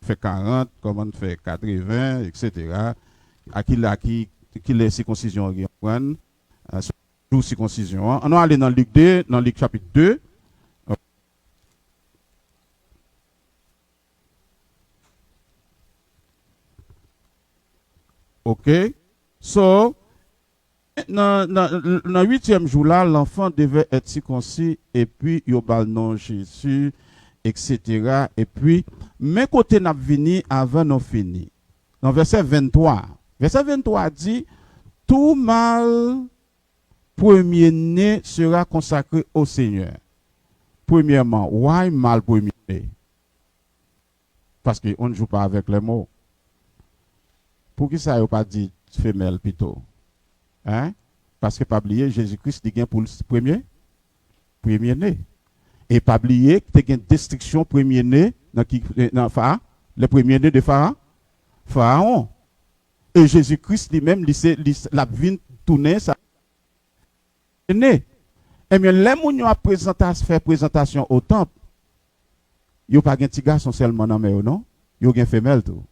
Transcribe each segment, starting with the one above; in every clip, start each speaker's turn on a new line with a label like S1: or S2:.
S1: fait 40, comment on fait 80, etc. À qui les circoncisions prennent, jour circoncision. On va aller dans Luc 2, dans Luc chapitre 2. OK. So, dans le 8e jour là, l'enfant devait être circoncis et puis il a le nom Jésus, etc. Et puis, mais côté n'a venu avant nous fini. Dans verset 23. Verset 23 dit, tout mâle premier-né sera consacré au Seigneur. Premièrement, why mâle premier-né? Parce qu'on ne joue pas avec les mots. Pour qui ça n'a pas dit femelle plutôt? Hein? Parce que pas oublier, Jésus-Christ dit pour le premier-né. Et pas oublier que tu as une destruction premier-né dans Pharaon, le premier-né de Pharaon. Et Jésus-Christ lui-même, la vie tournée, ça. Et bien, les gens qui fait présentation au temple, il n'y a pas de petit garçon seulement dans le non? Il y a une femelle tout.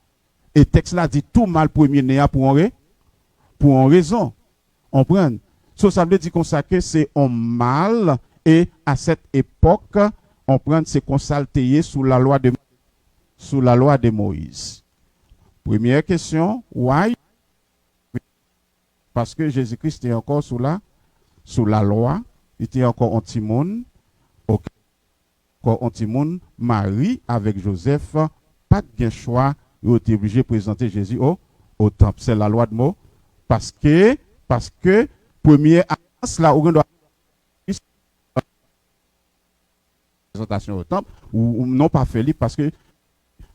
S1: Et le texte là dit tout mal premier-né pour une raison. On prend. Ça veut dire que c'est un mal et à cette époque, on prend c'est consulté sous la loi de Moïse. Première question, why? Parce que Jésus-Christ est encore sous la loi, il était encore anti-monde, encore anti-monde, Marie avec Joseph, pas de choix, il était obligé de présenter Jésus au temple. C'est la loi de Moïse. Parce que première annonce là où on doit présentation au temple ou non pas fait parce que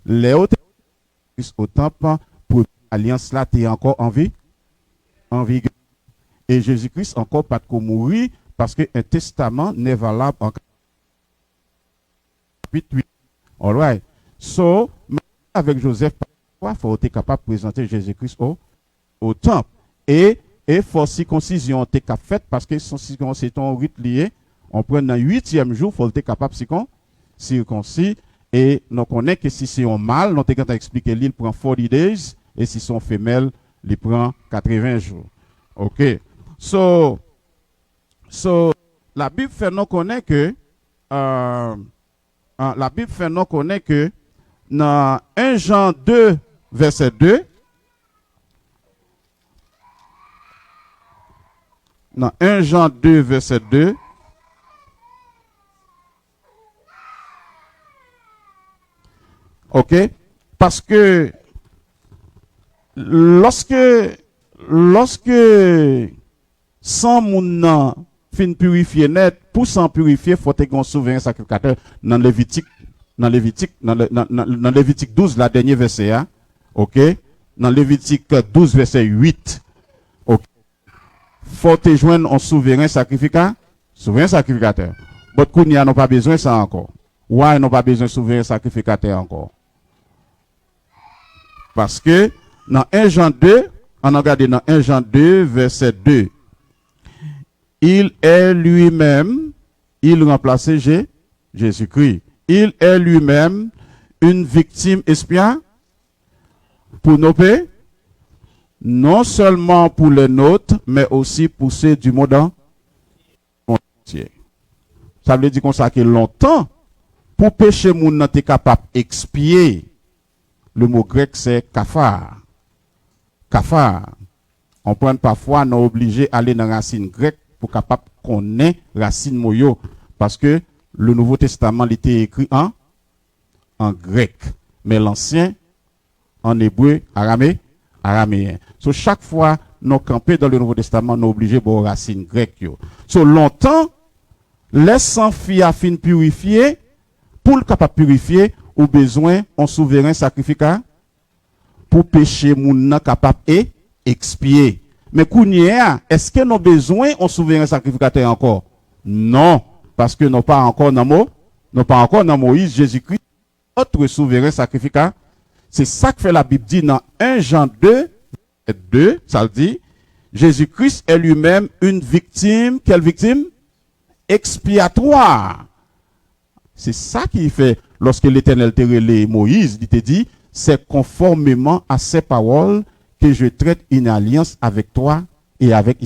S1: les autres au temple pour alliance là tu es encore en vie et Jésus-Christ encore pas de mourir parce que un testament n'est valable en chapitre 8. All right. So avec Joseph il faut être capable de présenter Jésus-Christ au temple et faut circoncision t'es fait parce que son circoncision c'est un rite lié. On prend dans le 8e jour, il faut être capable de circoncis. Et nous connaissons que si c'est un mâle, nous avons expliqué qu'il prend 40 days. Et si c'est une femelle, il prend 80 jours. OK. So la Bible fait nous connaître que, dans 1 Jean 2, verset 2, dans 1 Jean 2, verset 2, OK? Parce que lorsque sans moun fin purifier net, pour s'en purifier, faut être un souverain sacrificateur dans Lévitique 12, la dernière verset, hein? OK? Dans Lévitique 12, verset 8. OK? Faut te joindre un souverain sacrificateur. But Kounia n'a pas besoin de ça encore. Why n'a pas besoin de souverain sacrificateur encore? Parce que dans 1 Jean 2, on a regardé dans 1 Jean 2, verset 2. Il est lui-même, il remplaçait Jésus-Christ. Il est lui-même une victime expiatoire pour nos péchés, non seulement pour les nôtres, mais aussi pour ceux du monde entier. Ça veut dire qu'on sait que longtemps, pour pécher, moun nan te capable expier. Le mot grec, c'est kafar. Kafar. On prend parfois, on est obligé d'aller dans la racine grecque pour capable connaître la racine moyo. Parce que le Nouveau Testament était écrit en grec. Mais l'Ancien, en hébreu, araméen. So, chaque fois, nous campons dans le Nouveau Testament, nous obligés de la racine grecque. So, longtemps, les sans-filles à fin purifier, pour le capable purifier, ou besoin on souverain sacrificateur pour pécher moun capable et expier. Mais kounia, est-ce que nous besoin on souverain sacrificateur encore? Non, parce que nous pas encore dans Moïse, Jésus-Christ, notre souverain sacrificateur. C'est ça que fait la Bible dit dans 1 Jean 2, ça le dit, Jésus-Christ est lui-même une victime, quelle victime? Expiatoire. C'est ça qui fait lorsque l'Éternel t'a relé Moïse, il t'a dit, c'est conformément à ces paroles que je traite une alliance avec toi et avec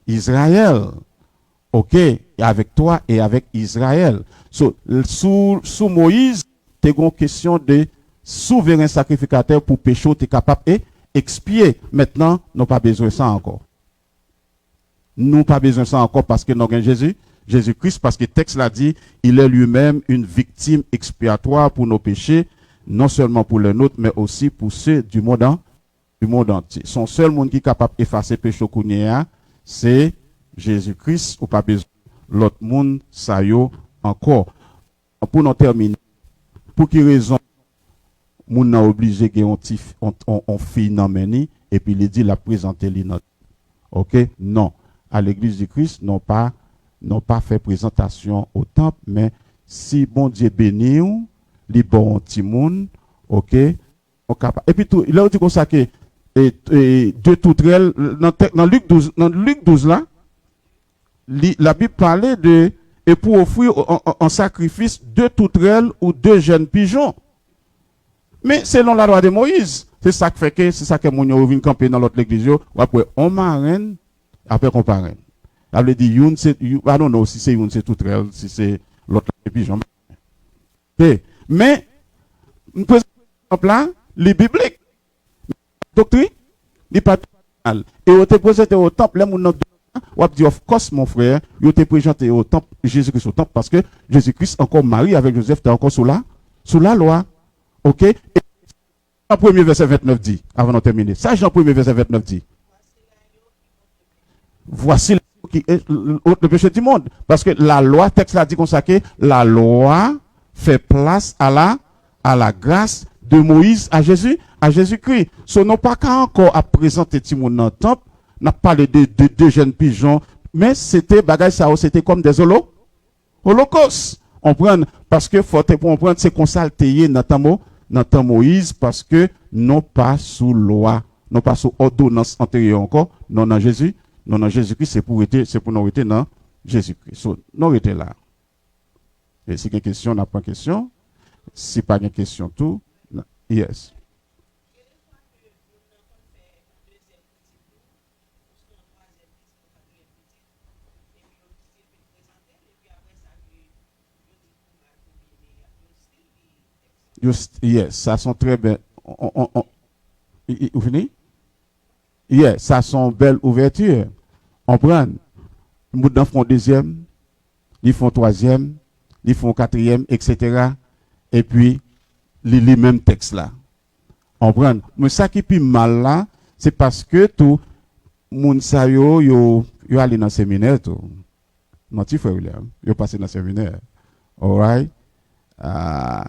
S1: Israël. OK, avec toi et avec Israël. Sous Moïse, tu as une question de souverain sacrificateur pour péché, tu es capable d'expier. Maintenant, nous n'avons pas besoin de ça encore. Nous n'avons pas besoin de ça encore parce que nous avons Jésus-Christ, parce que le texte l'a dit, il est lui-même une victime expiatoire pour nos péchés, non seulement pour les nôtres, mais aussi pour ceux du monde entier. Son seul monde qui est capable d'effacer le péché, c'est Jésus-Christ, ou pas besoin l'autre monde, ça y est encore. Pour nous terminer, pour quelle raison, moun a obligé que on fille nan meni, et puis il dit la présenter li notre. OK? Non. À l'église du Christ, n'ont pas fait présentation au temple, mais si bon Dieu bénit ou, li bon petit monde, OK? Et puis tout, il a dit comme ça que, deux toutrelles, dans Luc 12 là, la Bible parlait de, et pour offrir en sacrifice deux toutrelles ou deux jeunes pigeons. Mais selon la loi de Moïse, c'est ça que mon vient camper dans l'autre église, ou après on marraine, après on parraine. Ça veut dire, youn c'est, I don't know si c'est youn c'est toutrelle, si c'est l'autre pigeon. Mais, nous prenons exemple là, les bibliques, doctrine, n'est pas mal. Et on te présenté au temple, là, mon ou dit, of course, mon frère, il te présenté au temple, Jésus-Christ au temple, parce que Jésus-Christ, encore marié avec Joseph, t'es encore sous la loi. OK? Et Jean 1er verset 29 dit, avant de terminer. Ça, Jean 1er verset 29 dit. Voici le péché du monde. Parce que la loi, texte l'a dit comme ça, que la loi fait place à la grâce de Moïse à Jésus-Christ. Ce n'est pas qu'à encore à présenter Timon dans le temple, n'a parlé de deux jeunes pigeons, mais c'était bagage ça, c'était comme des holocaustes. On prend, parce que faut pour prendre c'est consulter dans temps Moïse, parce que non pas sous loi, non pas sous ordonnance antérieure encore, non dans Jésus-Christ, c'est pour nous être dans Jésus-Christ. Nous être là. Et si il y a une question, on n'a pas de question. Si pas de question, tout, yes. Yes, ça sont très bien. Vous finissez? Yes, ça sont belles ouvertures. On prend. Ils font deuxième, ils font troisième, ils font quatrième, etc. Et puis, les mêmes textes là. On prend. Mais ça qui est plus mal là, c'est parce que tout moun sa yo allé dans le séminaire tout. Non, tu frère William, yo passé dans le séminaire. All right?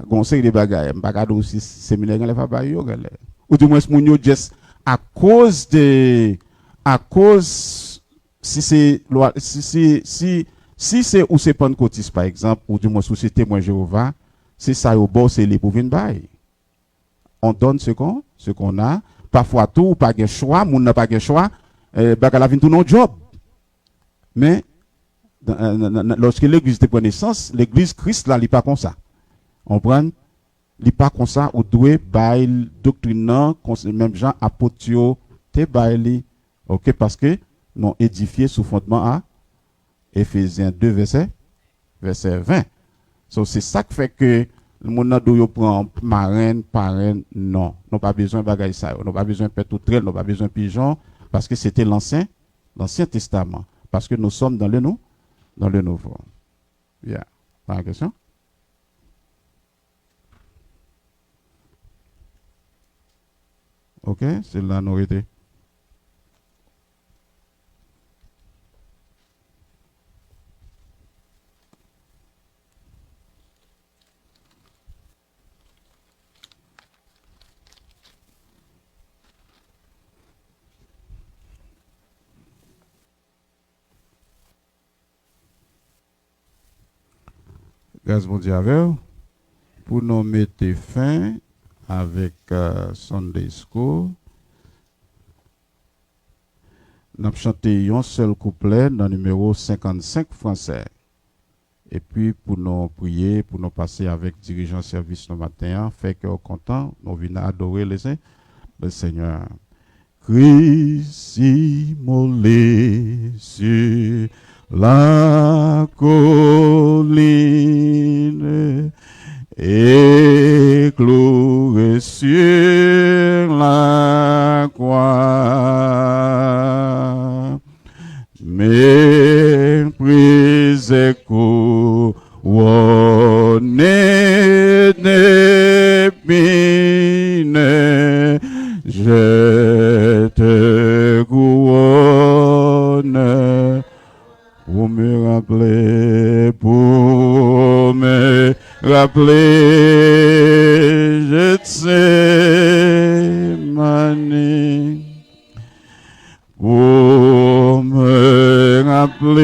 S1: Conseil de bagaille, bagado aussi séminaire dans les fabayo ou du moins moun yo just à cause si c'est ou c'est pentecôtiste par exemple ou du moins si c'est témoin Jéhovah, c'est ça au bord c'est les pour venir bail. On donne ce qu'on a, parfois tout pas de choix, moun n'a pas de choix, bagala vinn tout non job. Mais lorsque l'église te prend naissance, l'église Christ là, il pas comme ça. On prend, il pas comme ça, ou doit bail doctrinant, même gens apotio, te bail, ok, parce que nous édifié sous fondement à Éphésiens 2 verset 20. So, c'est ça qui fait que le monde doit prend marraine, parraine, non. Nous pas besoin de bagaille ça, nous pas besoin de pétoutrel, nous pas besoin de pigeon, parce que c'était l'Ancien Testament. Parce que nous sommes dans le Nouveau. Yeah. Pas de question? OK, c'est la nourriture. Grâce mon Dieu avec vous, pour nous mettre fin avec Sunday School. Nous avons chanté un seul couplet dans le numéro 55 français. Et puis, pour nous prier, pour nous passer avec dirigeant service ce matin, fait que content, nous venons adorer le Seigneur. Christ immolé sur la colline et cloué sur la croix, méprisé, couronné d'épines, je te couronne pour me rappeler, je sais manie, pour me rappeler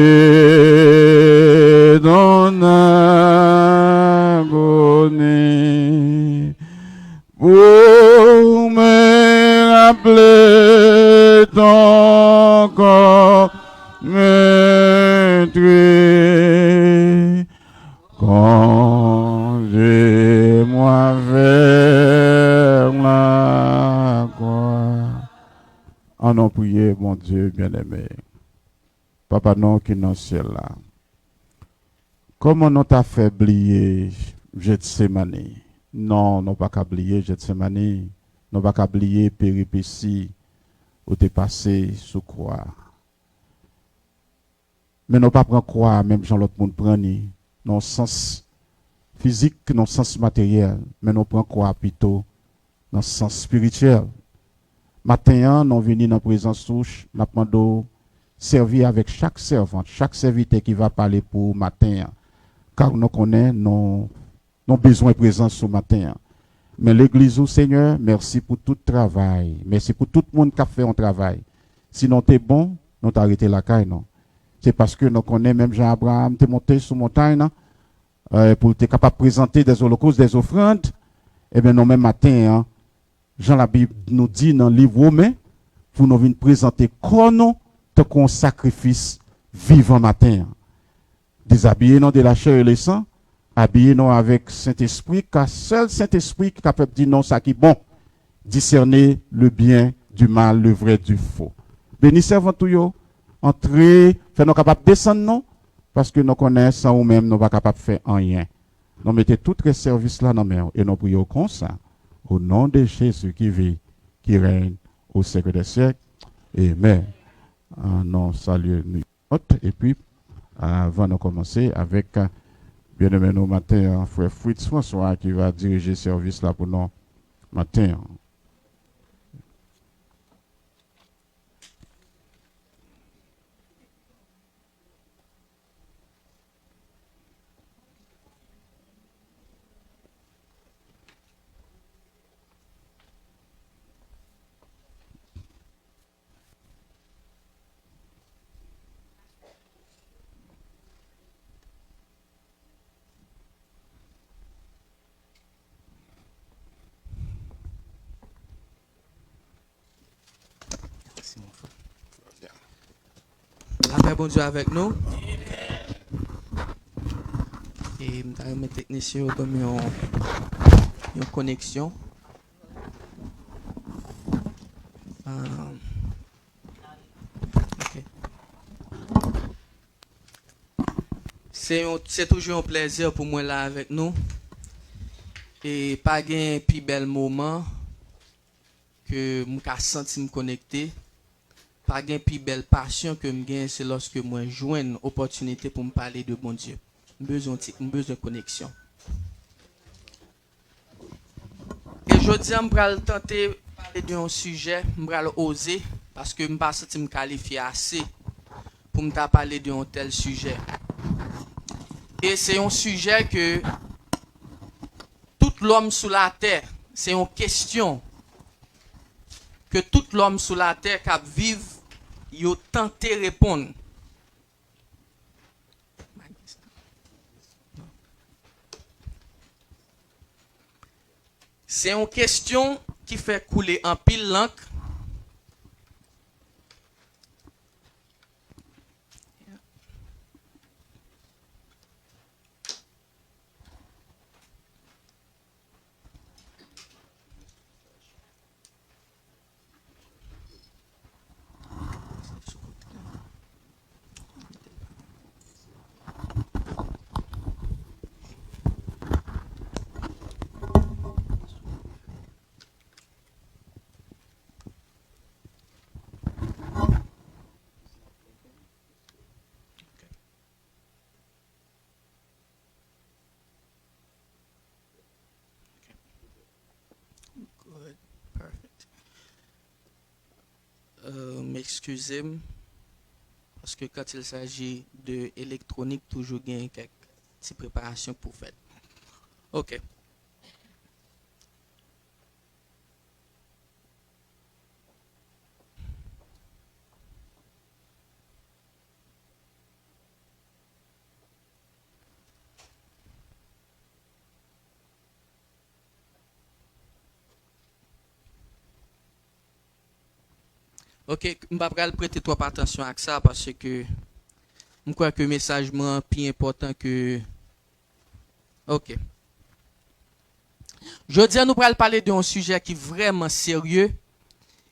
S1: ton agonie, pour me rappeler ton corps meurtri, conduis-moi vers la croix. En nous prier, mon Dieu bien-aimé. Papa, non, qui est dans le ciel là. Comment nous t'a fait oublier Gethsemane? Non, non pas qu'à oublier Gethsemane. Non pas qu'à oublier péripéties où t'es passé sous croix. Mais non pas prendre croix, même Jean l'autre monde prend ni, dans le sens physique, dans le sens matériel, mais non prend croix plutôt dans le sens spirituel. Matin, nous venons dans la présence souche, nous demandons servir avec chaque servante, chaque serviteur qui va parler pour matin. Car nous connaissons nos besoins présents ce matin. Mais l'église, Seigneur, merci pour tout le travail. Merci pour tout le monde qui a fait un travail. Sinon, tu es bon, nous t'arrêter la caille, non? C'est parce que nous connaissons même Jean-Abraham, tu es monté sur montagne, pour être capable de présenter des holocaustes, des offrandes. Eh bien, nous, même matin, Jean la Bible nous dit dans le livre Romain, pour nous venir présenter comme un sacrifice vivant matin. Déshabillez-nous de la chair et le sang, habillez-nous avec Saint-Esprit, car seul Saint-Esprit qui est capable de dire non, ça qui est bon, discerner le bien du mal, le vrai du faux. Béni servant tout yo, entrez, faites-nous capables de descendre, non, parce que nous connaissons ou même nous pas capables de faire rien. Nous mettez tout les services là dans main et nous prions comme ça. Au nom de Jésus qui vit, qui règne au siècle des siècles. Amen. Non, salut. Et puis, avant de commencer avec, bien aimé nous matin, frère Fritz François qui va diriger le service là pour nous matin.
S2: La paix, bon Dieu avec nous. Et mes techniciens ont mis une connexion. Okay. C'est toujours un plaisir pour moi là avec nous. Et pas un plus bel moment que je senti me connecter. Pas de plus belle passion que je gagne, c'est lorsque moi joue une opportunité pour me parler de bon Dieu. Besoin de connexion. Et je dis, je vais tenter de parler d'un sujet, je vais oser, parce que je ne sais pas me qualifier assez pour me parler d'un tel sujet. Et c'est un sujet que tout l'homme sur la terre, c'est une question que tout l'homme sur la terre qui vit, il a tenté de répondre. C'est une question qui fait couler en pile l'encre. m'excuser parce que quand il s'agit de électronique, toujours il y a quelques petites préparations pour faire. OK. OK, je vais prêter trop attention à ça parce que je crois que le message est plus important que... OK. Je dis à nous parler d'un sujet qui est vraiment sérieux.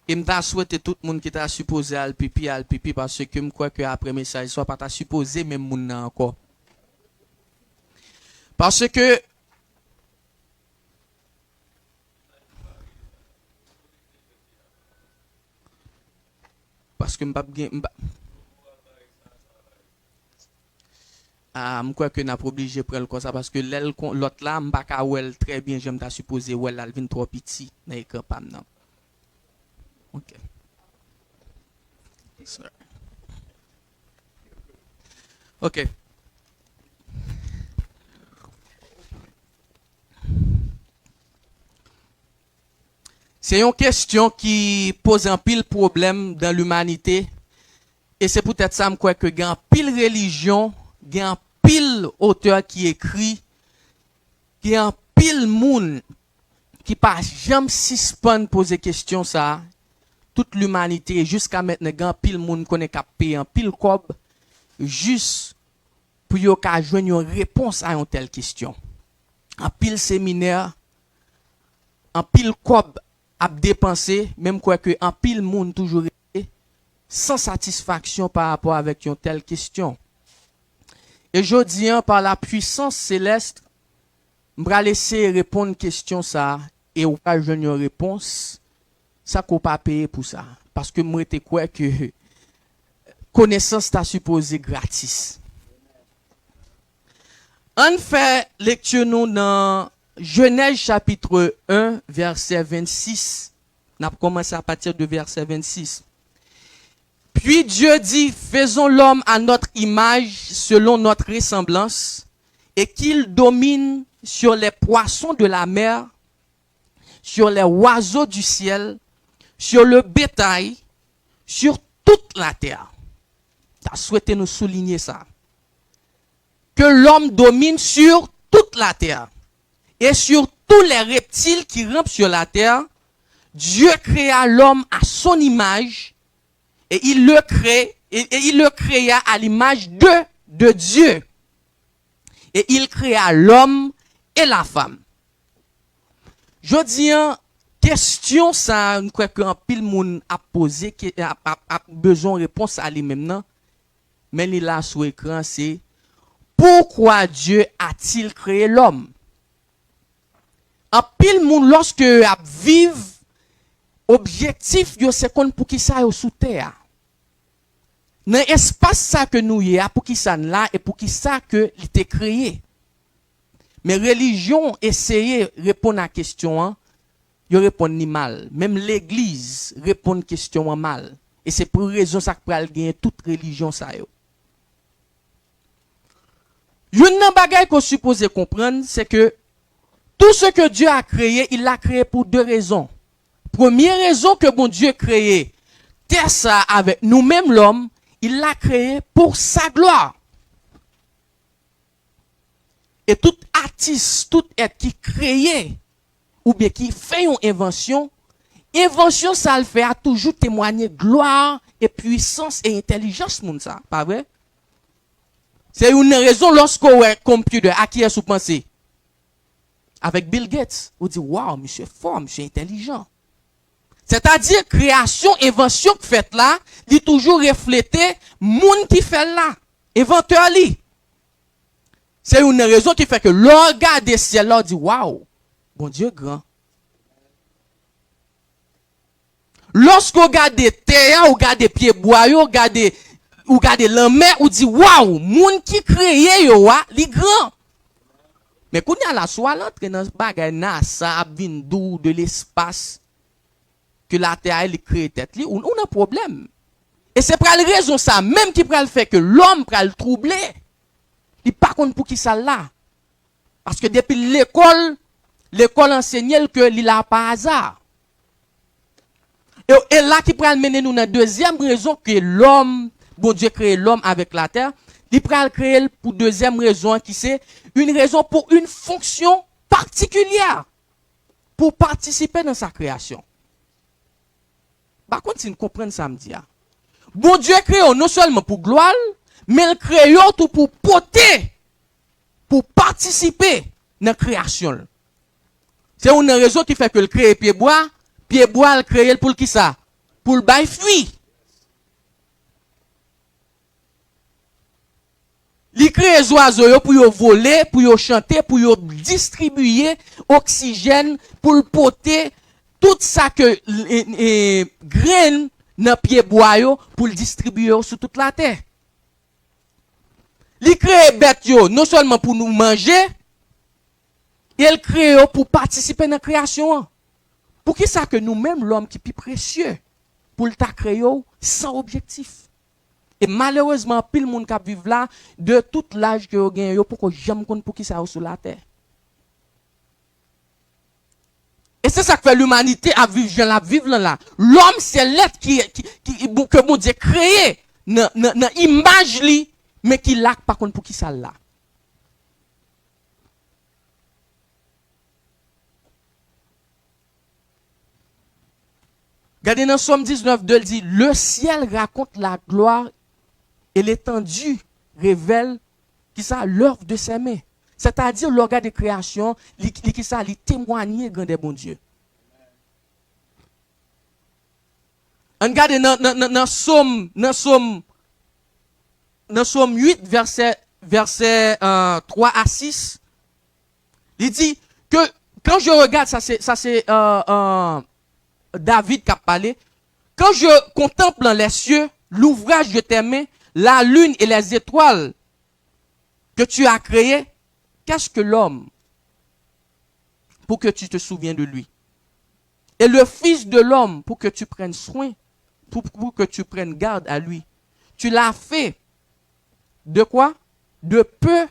S2: Et je souhaite tout le monde qui t'a supposé à le pipi parce que je crois que après le message, soit pas t'a supposé même moun nan encore. Parce que je crois que n'a pas obligé de prendre comme ça parce que l'autre là m'pa ka wel très bien j'aime t'a supposé wel là vinn trop petit dans écran pam nan. OK. Sorry. OK. C'est une question qui pose un pile problème dans l'humanité et c'est peut-être ça me crois que il y a un pile religion, il y a un pile auteur qui écrit, il y a un pile monde qui pas jamais suspend poser question ça. Toute l'humanité jusqu'à maintenant il y a un pile monde connaît qu'à payer un pile cob juste pour yo ka joindre une réponse à une telle question. Un pile séminaire, un pile cob à dépenser, même quoi que un pile monde toujours sans satisfaction par rapport avec une telle question. Et je dis, par la puissance céleste, je vais laisser répondre à question ça et ou pas une réponse, ça qu'on pas payer pour ça. Parce que moi, je crois que connaissance t'a supposé gratis. On fait lecture nous dans Genèse chapitre 1, verset 26. On a commencé à partir de verset 26. Puis Dieu dit, faisons l'homme à notre image, selon notre ressemblance, et qu'il domine sur les poissons de la mer, sur les oiseaux du ciel, sur le bétail, sur toute la terre. Tu as souhaité nous souligner ça. Que l'homme domine sur toute la terre. Et sur tous les reptiles qui rampent sur la terre, Dieu créa l'homme à son image et il le créa à l'image de Dieu. Et il créa l'homme et la femme. Je dis une question ça, je crois qu'un pile monde a posé, qui a besoin de réponse à lui-même, non? Mais il là sur l'écran, c'est pourquoi Dieu a-t-il créé l'homme? En pile monde lorsque a vivre objectif yo c'est kon pour qui ça yo sous terre. Dans espace ça que nous y a pour qui ça là et pour qui ça que il était créé. Mais religion essayer répondre à la question hein, yo répond ni mal. Même l'église répond question mal. Et c'est pour raison ça que pral gagner toute religion ça yo. Une bagay qu'on suppose comprendre c'est que tout ce que Dieu a créé, il l'a créé pour deux raisons. Première raison que bon Dieu créé terre ça avec nous-mêmes l'homme, il l'a créé pour sa gloire. Et tout artiste, tout être qui crée ou bien qui fait une invention ça le fait à toujours témoigner gloire et puissance et intelligence moun ça, pas vrai? C'est une raison lorsqu'on est computer à qui est-ce vous pensez? Avec Bill Gates, on dit waouh, monsieur fort, monsieur intelligent. C'est-à-dire création, invention faite là, dit toujours refléter monde qui fait là, inventeur li. C'est une raison qui fait que l'on regarde le ciel là dit waouh, bon Dieu grand. Lorsqu'on regarde des terres, on regarde des pieds bois, on regarde la mer, on dit waouh, monde qui créé yo li grand. Mais quand on a la soie l'entrée dans ce bagage NASA, de l'espace, que la terre elle crée tête li, on a un problème. Et c'est pour la raison ça, même qui pral fait que l'homme pral troubler. Il pas compte pour qui ça là. Parce que depuis l'école enseigne que il a pas hasard. Et là qui pral mener nous dans deuxième raison que l'homme, bon Dieu crée l'homme avec la terre, il pral créer pour deuxième raison qui c'est une raison pour une fonction particulière pour participer dans sa création. Par contre, si nous comprenons ça, me dit, bon Dieu crée non seulement pour gloire, mais il crée tout pour porter, pour participer dans la création. C'est une raison qui fait que le crée pied bois le crée pour qui ça? Pour le bail fruit. Il crée les oiseaux pour y voler, pour y chanter, pour y distribuer oxygène, pour le porter tout ça que graines dans pied bois pour le distribuer sur toute la terre. Il crée bête non seulement pour nous manger, il crée pour participer dans la création. Pour qui ça que nous-mêmes l'homme qui est plus précieux pour le créer sans objectif. Et malheureusement, pile monde qui vivent là de tout l'âge que vous gagnez pour que j'aime compte pour qui ça sur la terre. Et c'est ça que fait l'humanité à vivre là. L'homme c'est l'être que mon Dieu créé dans image li mais qui l'a par contre pour qui ça là. Regardez dans Somme 19, 2, il dit, le ciel raconte la gloire et l'étendue révèle qui ça l'œuvre de ses mains. C'est-à-dire le regard de création, qui ça li témoigner grand des bon Dieu. On regarde dans Somme 8 verset 3 à 6. Il dit que quand je regarde ça c'est David qui a parlé. Quand je contemple dans les cieux l'ouvrage de tes mains, la lune et les étoiles que tu as créées, qu'est-ce que l'homme pour que tu te souviens de lui? Et le Fils de l'homme pour que tu prennes soin, pour que tu prennes garde à lui. Tu l'as fait de quoi? De peu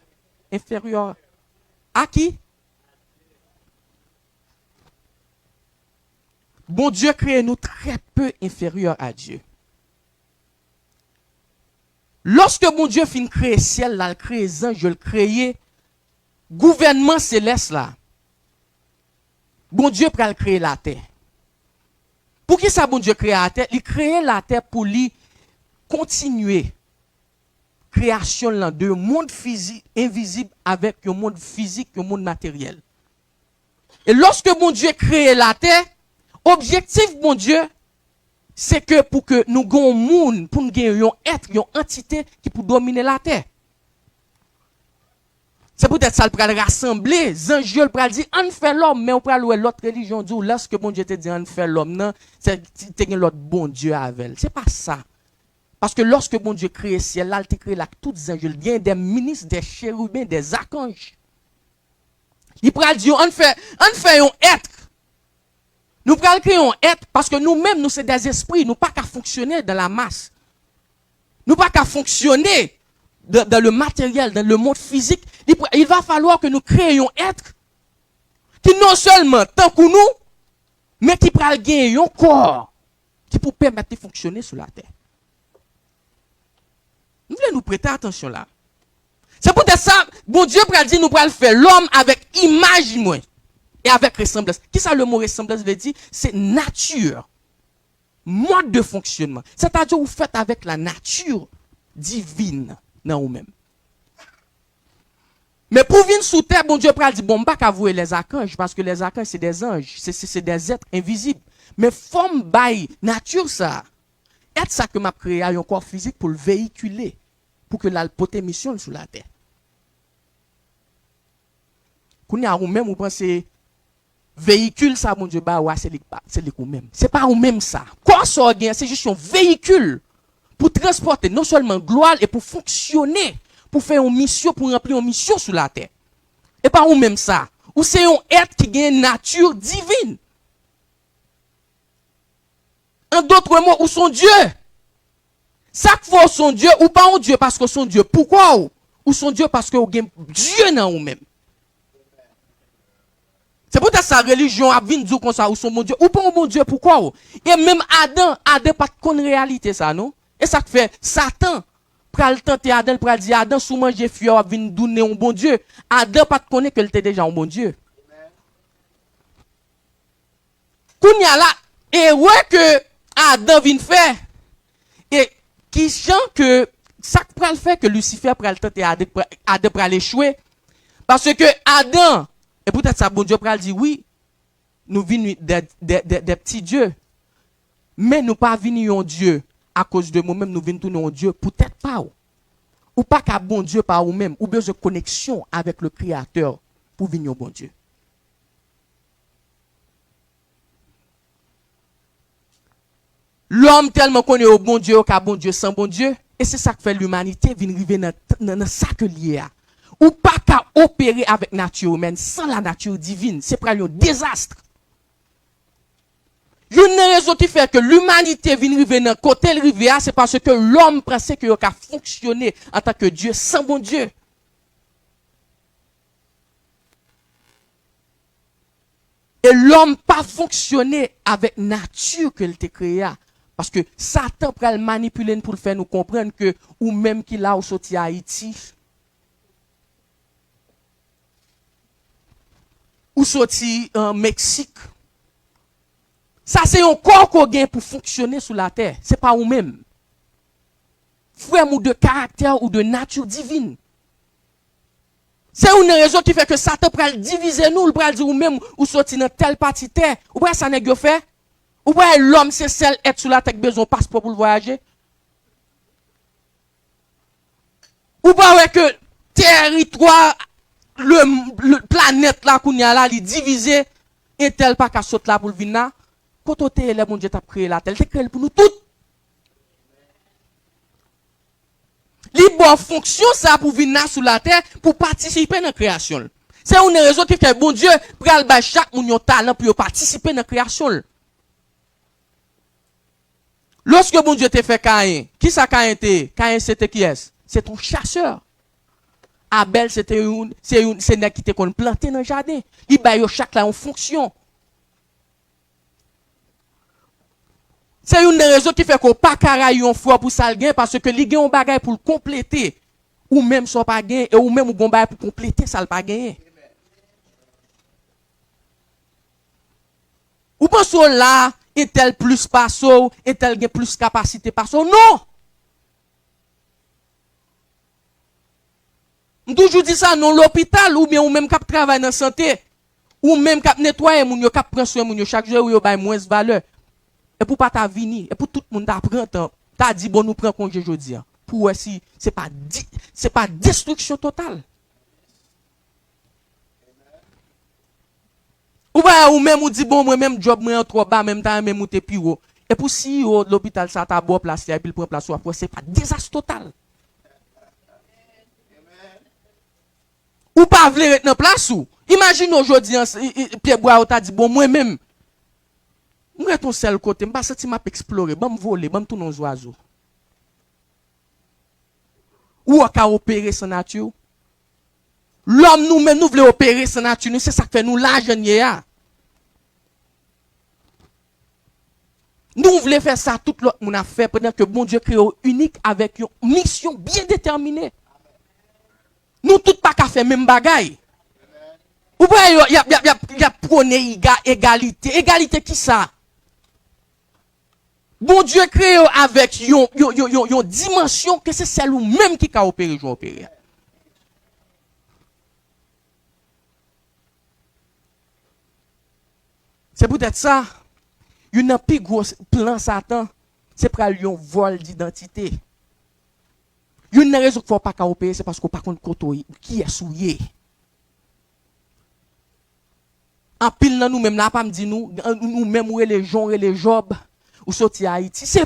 S2: inférieur à qui? Bon Dieu crée nous très peu inférieurs à Dieu. Lorsque mon Dieu finit créer le ciel, là, le créer les anges, le créer, gouvernement céleste là, bon Dieu peut créer la terre. Pour qui ça bon Dieu crée la terre? Il crée la terre pour lui continuer création là de monde physique invisible avec un monde physique, un monde matériel. Et lorsque mon Dieu crée la terre, objectif mon Dieu, c'est que pour que nous ayons un monde, pour nous ayons un être, une entité qui peut dominer la terre. C'est peut-être ça le rassembler, les anges le dire on fait l'homme, mais on peut louer l'autre religion dit lorsque mon Dieu te dit on fait l'homme, non, c'est l'autre bon Dieu avec. C'est pas ça. Parce que lorsque mon Dieu crée le ciel, là, il crée là toutes les anges, il y a des ministres, des chérubins, des archanges. Il peut dire on fait un être. Nous prenons créer un être parce que nous-mêmes, nous sommes des esprits, nous pas qu'à fonctionner dans la masse. Nous pas qu'à fonctionner dans le matériel, dans le monde physique. Il va falloir que nous créions un être qui non seulement tant que nous, mais qui pral gagner un corps qui peut permettre de fonctionner sur la terre. Nous voulons nous prêter attention là. C'est pour ça, bon Dieu pral dire nous pral faire l'homme avec image moi. Et avec ressemblance. Qui ça le mot ressemblance veut dire? C'est nature. Mode de fonctionnement. C'est-à-dire vous faites avec la nature divine dans vous-même. Mais pour venir sous terre, bon Dieu pral dit bon pas qu'avouer les archanges parce que les archanges c'est des anges, c'est des êtres invisibles. Mais forme by nature ça. Être ça que m'a créé un corps physique pour le véhiculer pour que la porter mission sur la terre. Quand y a vous même vous pensez véhicule ça mon Dieu bah ouais c'est les même c'est pas ou même ça quoi ça gain c'est juste un véhicule pour transporter non seulement gloire et pour fonctionner pour faire une mission pour remplir une mission sur la terre et pas ou même ça ou c'est un être qui gagne nature divine en d'autres mots où son Dieu
S3: Ça faut son Dieu ou pas un Dieu parce que son Dieu. Pourquoi ou son Dieu parce que vous avez Dieu dans vous-même. C'est pour ça que sa religion a vu dire comme ça ou son mon Dieu ou pas un bon Dieu pourquoi. Et même Adam pas de réalité ça non. Et ça fait Satan pral tenter Adam pral dire Adam sous manger fior vinn donner un bon Dieu. Adam pas de connaître que était déjà un bon Dieu. Kounya là et ouais que Adam vient faire et qui chante que ça pral faire que Lucifer pral tenter Adam pral échouer parce que Adam et peut-être ça bon Dieu pral dire oui nous venons des petits dieux mais nous pas venir un Dieu à cause de nous-mêmes nous venons tourner un Dieu peut-être pas ou pas qu'un bon Dieu par vous-même ou besoin de connexion avec le Créateur pour venir au bon Dieu. L'homme tellement connaît au bon Dieu qu'à bon Dieu sans bon Dieu et c'est ça que fait l'humanité vient arriver dans ça que lié ou pas qu'à opérer avec nature humaine sans la nature divine c'est pour un désastre. Une raison qui fait que l'humanité vient arriver dans côté le rivière c'est parce que l'homme pensait qu'il a fonctionné en tant que Dieu sans bon Dieu. Et l'homme pas fonctionné avec nature qu'il t'a créé. Parce que Satan peut le manipuler pour le faire nous comprendre que, ou même qu'il a sorti à Haïti, ou sorti en Mexique. Ça, c'est un corps qu'on gagne pour fonctionner sur la terre. Ce n'est pas vous-même. Frère ou de caractère ou de nature divine. C'est une raison qui fait que Satan peut diviser nous, il peut dire vous-même, ou sorti dans telle partie terre. Ou bien ça n'est fait. Ou bien l'homme, c'est celle être sur la terre, besoin de passeport pour voyager. Ou bien que territoire, le planète là, qu'on y a là, il est divisé, et tel pas qu'à sauter là pour le venir. Quand on est là, mon Dieu t'a créé la terre, il t'a créé pour nous toutes. Les bonnes fonctions, ça pour venir sur la terre, pour participer dans la création. C'est une raison qui fait bon Dieu, pour chaque moun talent pour participer dans la création. Lorsque bon Dieu t'a fait Caïn, qui ça Caïn était? Caïn c'était qui est? C'est ton chasseur. Abel c'était c'est nèg qui était qu'on planté dans le jardin. Il ba yo chaque là en fonction. C'est une raison qui fait qu'on pas carré un foi pour ça gain parce que li gen un bagay pour compléter ou même soit pas gain et ou même ou gon bagay pour compléter ça pas gagner. Ou pense là est-elle plus passo, est-elle gen plus capacité passo? Non. On toujours dit ça non l'hôpital ou bien ou même cap travail dans santé ou même cap nettoyer moun yo cap prendre soin moun yo chaque jour yo bay moins valeur. Et pour pas ta venir et pour tout le monde t'apprend t'as dit bon nous prend congé aujourd'hui pour si c'est pas destruction totale. Ou même ou dit bon moi même job moi en trop bas même temps même ou t'es plus haut et pour si l'hôpital ça t'a bon place et puis il prend place après c'est pas désastre total. Ou pas vle être dans place ou imagine aujourd'hui Pierre Bois t'a dit bon moi même moi ton seul côté m'pas senti m'a explorer me voler me tourner aux oiseaux ou à opérer sans nature. L'homme nous même nous voulons opérer sans nature, c'est ça qui fait nous l'argent hier. Nous voulons faire ça tout l'autre monde a fait pendant que bon Dieu crée unique avec une mission bien déterminée. Nous tout pas qu'à faire même bagaille. Ou voyez il y a prôné égalité. Égalité qui ça? Bon Dieu crée avec une dimension que c'est celle ou même qui a opéré, je opérer. C'est peut-être ça. Il y a un plus gros plan Satan, c'est pour un vol d'identité. Il y a une raison qu'il ne faut pas opérer, c'est parce qu'on ne sait pas qui est souillé. En pile, nous-mêmes, n'a pas me dit nous-mêmes, où les gens et les jobs, ou sorti à Haïti. C'est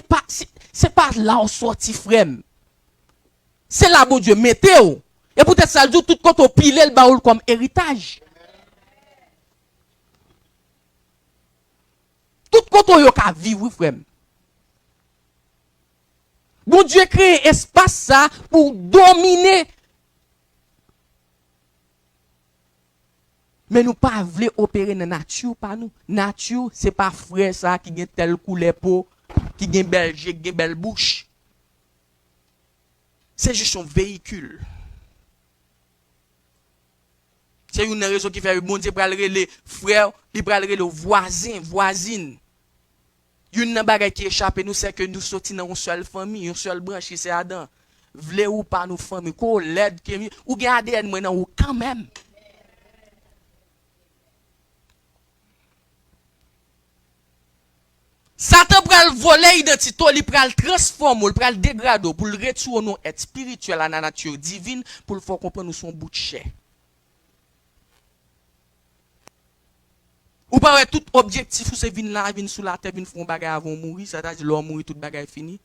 S3: pas là où sorti frère. C'est là, bon Dieu, mettez-vous. Et peut-être ça dit tout quand on pile le baoul comme héritage. Tout quand on y a vivre, frère. Bon Dieu crée espace ça pour dominer. Mais nous pas voulons opérer dans la nature par nous. Nature, c'est pas frère ça qui a tel couleur peau, qui a belle jet, qui a belle bouche. C'est juste un véhicule. C'est une raison qui fait que bon Dieu pour les frères, il pour les voisins, voisines. Une bagage qui échappe nous c'est que nous sortons dans une seule famille, une seule branche, c'est Adam. Vle ou pas nous famille, ko l'aide ou garder ADN moi ou quand même. Satan pral voler identité, il pral transformer, il pral dégrader pour le retourner être spirituel à la nature divine pour le faire comprendre nous son bout de chair. Ou pas tout objectif ou c'est vinn là, vinn sous la terre, vinn font bagay avant mourir, ça veut dire l'homme mourir tout bagay fini.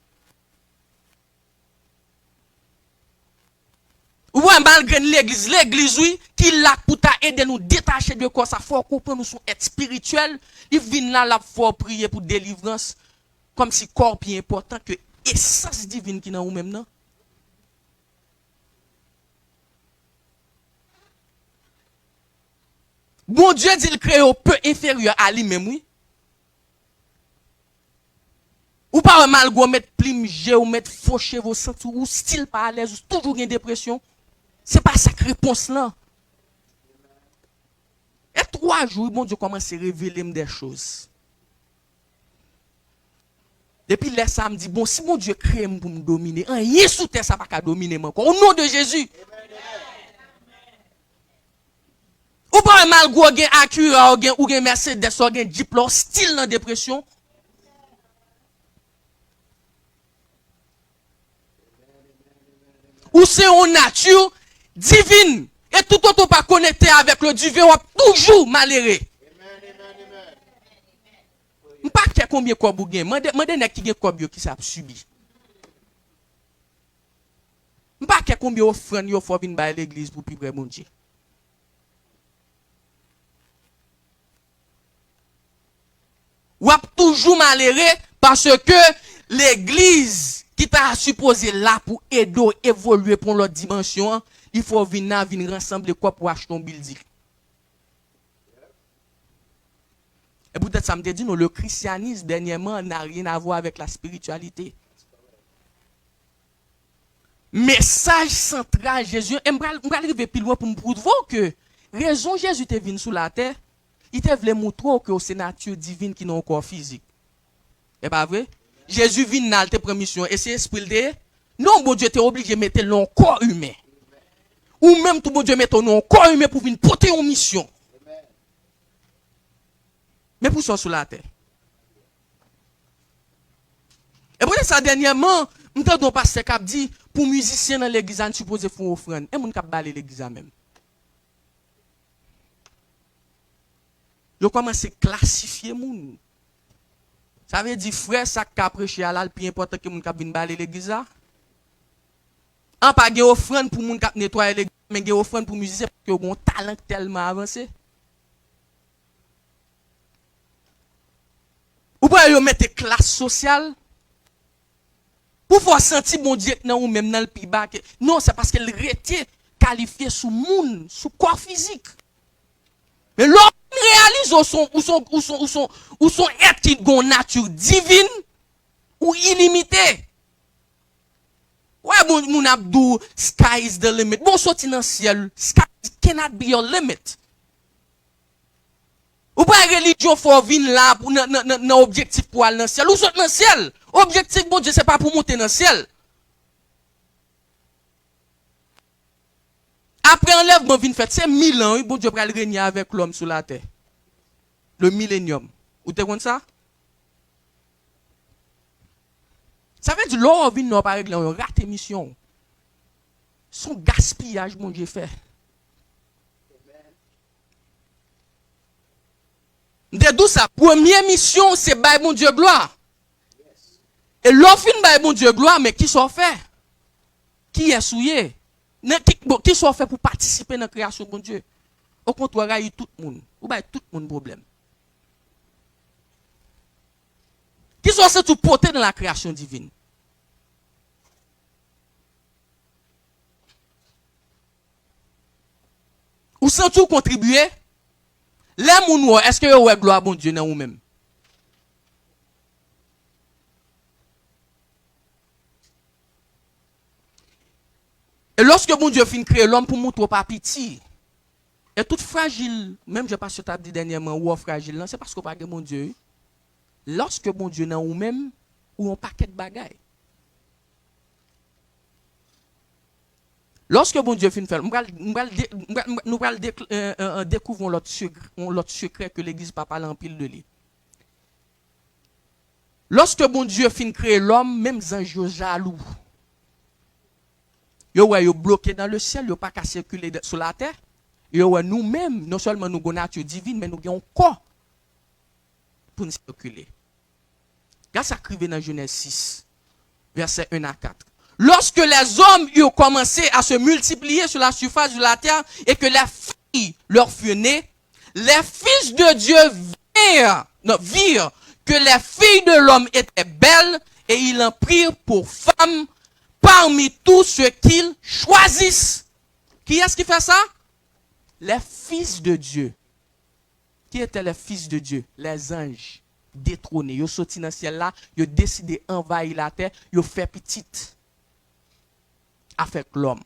S3: Ou bien malgré l'église oui, qui l'a pour aider nous détacher de quoi ça faut comprendre nous son être spirituel, il vient là la faut prier pour délivrance comme si corps plus important que essence divine qui dans nous même non. Bon Dieu dit il crée au peu inférieur à lui-même oui. Ou pas mal go mettre plim ou mettre faux cheveux ou style pas à l'aise, toujours une dépression. C'est pas ça que réponse là. Et 3 jours, bon Dieu commence à révéler des choses. Depuis là, ça me dit, bon, si mon Dieu crée pour me dominer, rien sous terre, ça va pas dominer encore. Au nom de Jésus. Ou pas mal go gen Acura ou gen Mercedes ou gen Jeep là, style dans dépression. Ou c'est en nature divine. Et tout autre pas connecté avec le divin, on va toujours malheureux. Je ne sais pas combien de quoi vous gagnez. Je ne sais pas combien qui ça subi. Je ne sais pas combien d'offrandes vous faut venir à l'église pour prier mon Dieu. Ou toujours malheureux parce que l'église qui t'a supposé là pour aider évoluer pour l'autre dimension, il faut venir rassembler quoi pour acheter un building. Et peut-être ça me dit, non, le christianisme dernièrement n'a rien à voir avec la spiritualité. Message central Jésus, je vais arriver plus loin pour me prouver que raison Jésus est venu sur la terre, il te voulait montrer que c'est la nature divine qui n'a un corps physique. C'est pas vrai? Jésus vient dans tes permissions et c'est esprit de non, bon Dieu, tu es obligé de mettre le corps humain. Ou même tout bon Dieu mettre un corps humain pour venir porter une mission. Mais pour ça sur la terre. Et pour ça dernièrement, m'entend pasteur qui dit pour musicien dans l'église, on suppose faire une offrande. Et mon cap balé l'église même. Yo commence à classifier moun. Ça veut dire frère ça qu'a prêché à la plus important que moun cap vinn balé l'église là. En pas gen offrande pour moun cap nettoyer l'église, mais gen offrande pour musicien parce que ont un talent tellement avancé. Ou pas yo mettre classe sociale pour faire sentir bon Dieu nan ou même dans le plus bas. Non, c'est parce qu'elle était qualifiée sous moun, sous corps physique. Mais l'homme réalise ou son être qui a une nature divine ou illimitée. Ouais, mon abdou, sky is the limit. Bon, sorti dans le ciel, sky cannot be your limit. Ou pas religion faut venir là pour un objectif pour aller dans le ciel. Ou sorti dans le ciel. Objectif, bon Dieu, c'est pas pour monter dans le ciel. Après enlèvement vient fait, c'est 1000 ans, bon Dieu va régner avec l'homme sur la terre. Le millénium. Vous te comprenez ça? Ça veut dire l'homme vient non pas régler, on rate mission. Son gaspillage, mon Dieu fait. De d'où sa première mission, c'est bailler mon Dieu gloire. Et l'homme fin bailler mon Dieu gloire, mais qui sont fait? Qui est souillé? Qui sont fait pour participer dans la création de mon Dieu? Au contraire, il y a tout le monde. Ou bien tout le monde problème. Qui sont fait pour porter dans la création divine? Ou sans tout contribuer, les moun est-ce que vous avez gloire bon Dieu dans vous-même? Et lorsque bon Dieu fin créer l'homme pour montrer pas petit, et tout fragile, même je passe sur table dit dernièrement, ou fragile, c'est parce que pas bon Dieu. Lorsque bon Dieu dans vous-même, ou un paquet de bagailles. Lorsque bon Dieu fin faire, nous découvrons l'autre secret que l'église papa en pile de lui. Lorsque bon Dieu fin créer l'homme, même les anges jaloux. Yo bloqué dans le ciel, yo pas qu'à circuler sur la terre. Yo nous-mêmes, non seulement nous avons une nature divine, mais nous avons un corps pour nous circuler. Regarde ça écrit dans Genèse 6, versets 1 à 4. Lorsque les hommes ont commencé à se multiplier sur la surface de la terre et que les filles leur furent nées, les fils de Dieu virent que les filles de l'homme étaient belles et ils en prirent pour femmes parmi tous ceux qu'ils choisissent. Qui est-ce qui fait ça? Les fils de Dieu. Qui étaient les fils de Dieu? Les anges détrônés. Ils sont sortis dans le ciel là, ils ont décidé d'envahir la terre, ils ont fait petite avec l'homme.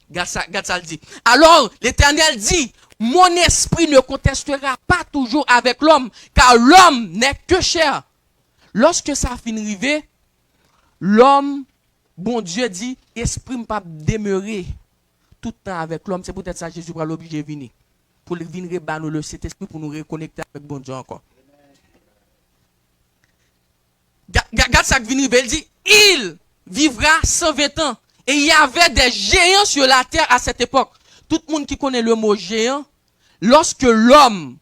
S3: Regarde ça le dit. Alors, l'Éternel dit, mon esprit ne contestera pas toujours avec l'homme, car l'homme n'est que chair. Lorsque ça finit arriver, l'homme, bon Dieu dit, esprit ne pas demeurer tout le temps avec l'homme. C'est peut-être ça que Jésus va l'obliger de venir. Pour venir rebanner le Saint-Esprit pour nous reconnecter avec bon Dieu encore. Regarde ça que vient arriver, il dit, il vivra 120 ans. Et il y avait des géants sur la terre à cette époque. Tout le monde qui connaît le mot géant, lorsque l'homme,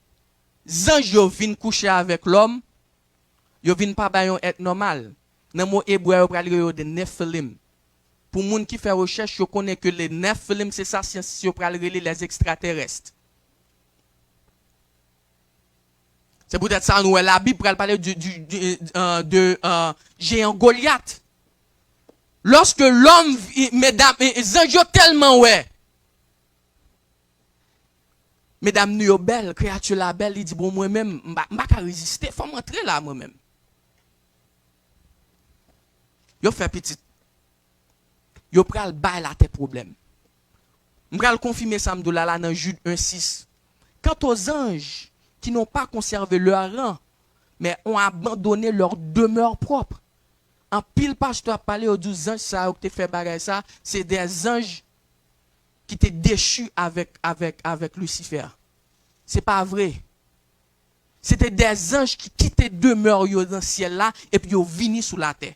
S3: ange vient coucher avec l'homme, il ne vient pas être normal. Dans le mot hébreu, il y a des Nephilim. Pour les gens qui font recherche, je connais que les Nephilim, c'est ça, les extraterrestres. C'est peut-être ça, nous, la Bible parle de géant Goliath. Lorsque l'homme, mesdames, les anges tellement ouais. Mesdames, nous belles, créature la belle, il dit bon moi-même, je ne peux pas résister, il faut m'entrer là moi-même. Yo fait petit. Yo pral bay la tes problèmes. Je vais confirmer ça là dans Jude 1:6. Quant aux anges qui n'ont pas conservé leur rang, mais ont abandonné leur demeure propre. En pile page, tu as parlé aux 12 anges, ça, qui fait bagarre ça, c'est des anges qui étaient déchus avec Lucifer. C'est pas vrai. C'était des anges qui quittaient demeure dans le ciel là, et puis ils venaient sous la terre.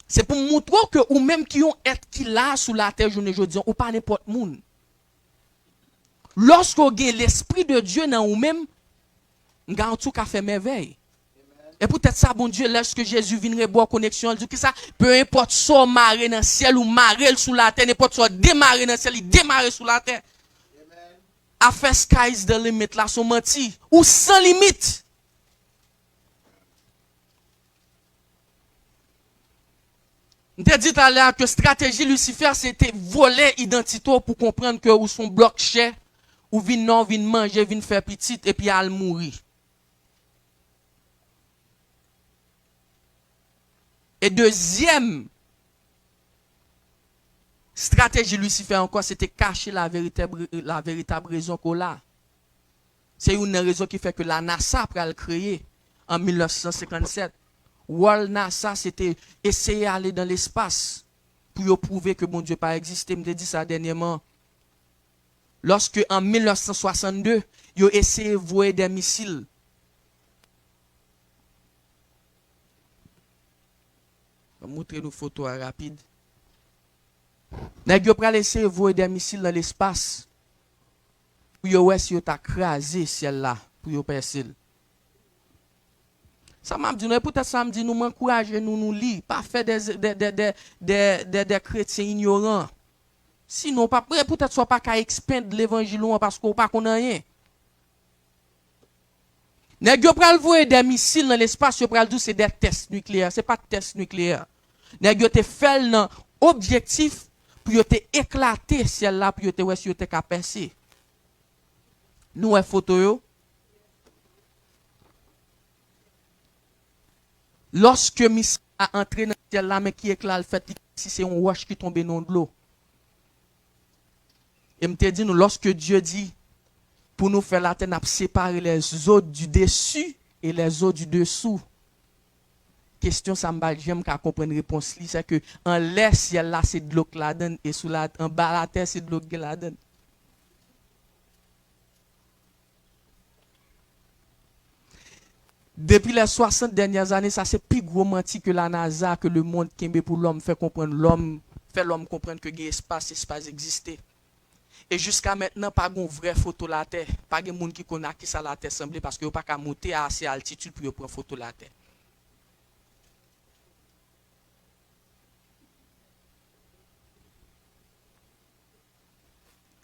S3: C'est pour montrer que ou même qui ont être qui là sous la terre, je ne dis ou pas n'importe monde. Lorsque vous avez l'esprit de Dieu dans vous-même, vous avez tout qu'à faire merveille. Et peut-être ça, bon Dieu, lorsque Jésus vient boire connexion, il dit que ça, peu importe soit marrer dans le ciel ou marrer sous la terre, n'importe soit démarrer dans le ciel, il démarrer sous la terre. Affaire sky's the limit, là, son menti, ou sans limite. Je t'ai dit tout à l'heure que stratégie Lucifer, c'était voler identité pour comprendre que ou son bloc cher, ou vin non, vin manger, vin faire petit, et puis elle mourir. Et deuxième stratégie Lucifer encore, c'était cacher la véritable raison qu'on a. C'est une raison qui fait que la NASA a créé en 1957. World NASA, c'était essayer d'aller dans l'espace pour prouver que mon Dieu pas existé. Je me dit ça dernièrement. Lorsque en 1962, ils ont essayé de voyer des missiles. Je vais vous montrer une photo rapide. Ils ont essayé de voyer des missiles dans l'espace. Pour qu'ils ont crasé ciel là, pour qu'ils percer. Ça m'a dit, peut-être ça me dit, nous m'encourager, nous lire, pas faire des chrétiens ignorants. Sinon, peut-être soit pas qu'à expandre l'évangile parce qu'on pas connaît rien. Nèg yo pral voyer des missiles dans l'espace, yo pral dire c'est des tests nucléaires, c'est pas des tests nucléaires. Nèg yo te fait un objectif pour yo te éclater ciel là pour yo te ouais si yo te ka percer. Nous ouais photo yo. Lorsque Miss a entré dans le ciel là mais qui éclate le fait si c'est un roche qui tombe dans de l'eau. Et me te dit nous lorsque Dieu dit pour nous faire la terre n'a séparer les eaux du dessus et les eaux du dessous. Question ça m'a j'aime qu'à comprendre réponse li c'est que en l'air ciel là c'est de l'eau qui la donne et sous la en bas la terre c'est de l'eau qui la donne. Depuis les 60 dernières années, ça c'est plus gros menti que la NASA, que le monde kembe pour l'homme fait comprendre l'homme, fait l'homme comprendre que l'espace existait. Et jusqu'à maintenant, pas de vraie photo la Terre. Pas de monde qui connaît qui ça la Terre semble parce que pas qu'à monter à assez altitude pour prendre photo la Terre.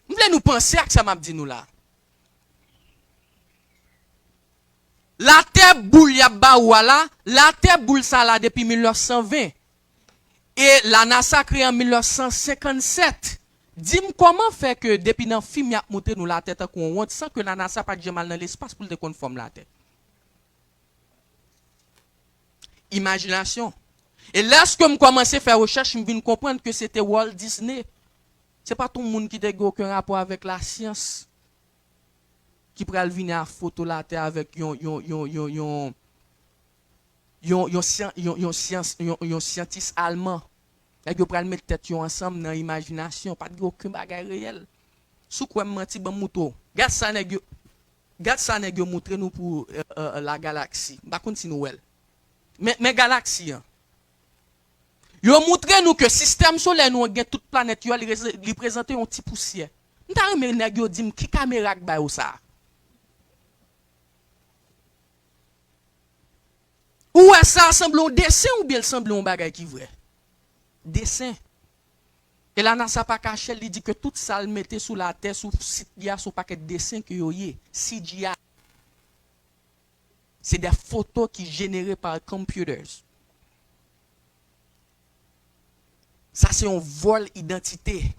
S3: Vous voulez nous penser à que ça m'a dit nous là? La terre boule ya ba wala, la terre boule ça là depuis 1920. Et la NASA créée en 1957. Dis-moi comment fait que depuis dans film y a monté nous la tête qu'on honte sans que la NASA pas jamais mal dans l'espace pour te conforme la terre. Imagination. Et lorsque je commence à faire recherche, je viens comprendre que c'était Walt Disney. C'est pas tout le monde qui n'a aucun rapport avec la science. Qui pral venir à photo la terre avec yon scientiste allemand. Et yo pral mettre tête ensemble dans imagination, pas de aucun bagage réel. Sou quoi menti ban mouto. Gade ça nèg yo montre nous pour la galaxie. Pas contre si nous mais galaxie. Yo montre nous que système solaire nous gen toute planète yo li présenter un petit poussière. M'ta remè nèg yo dim ki caméra k ba yo ça. Ou est ça semble un dessin ou bien semble un bagage qui vrai? Dessin. Et là, NASA pas caché, il dit que tout ça le mettait sous la terre, sous site, il y a son paquet de dessins que y a, CGI. C'est des photos qui sont générées par computers. Ça, c'est un vol identité.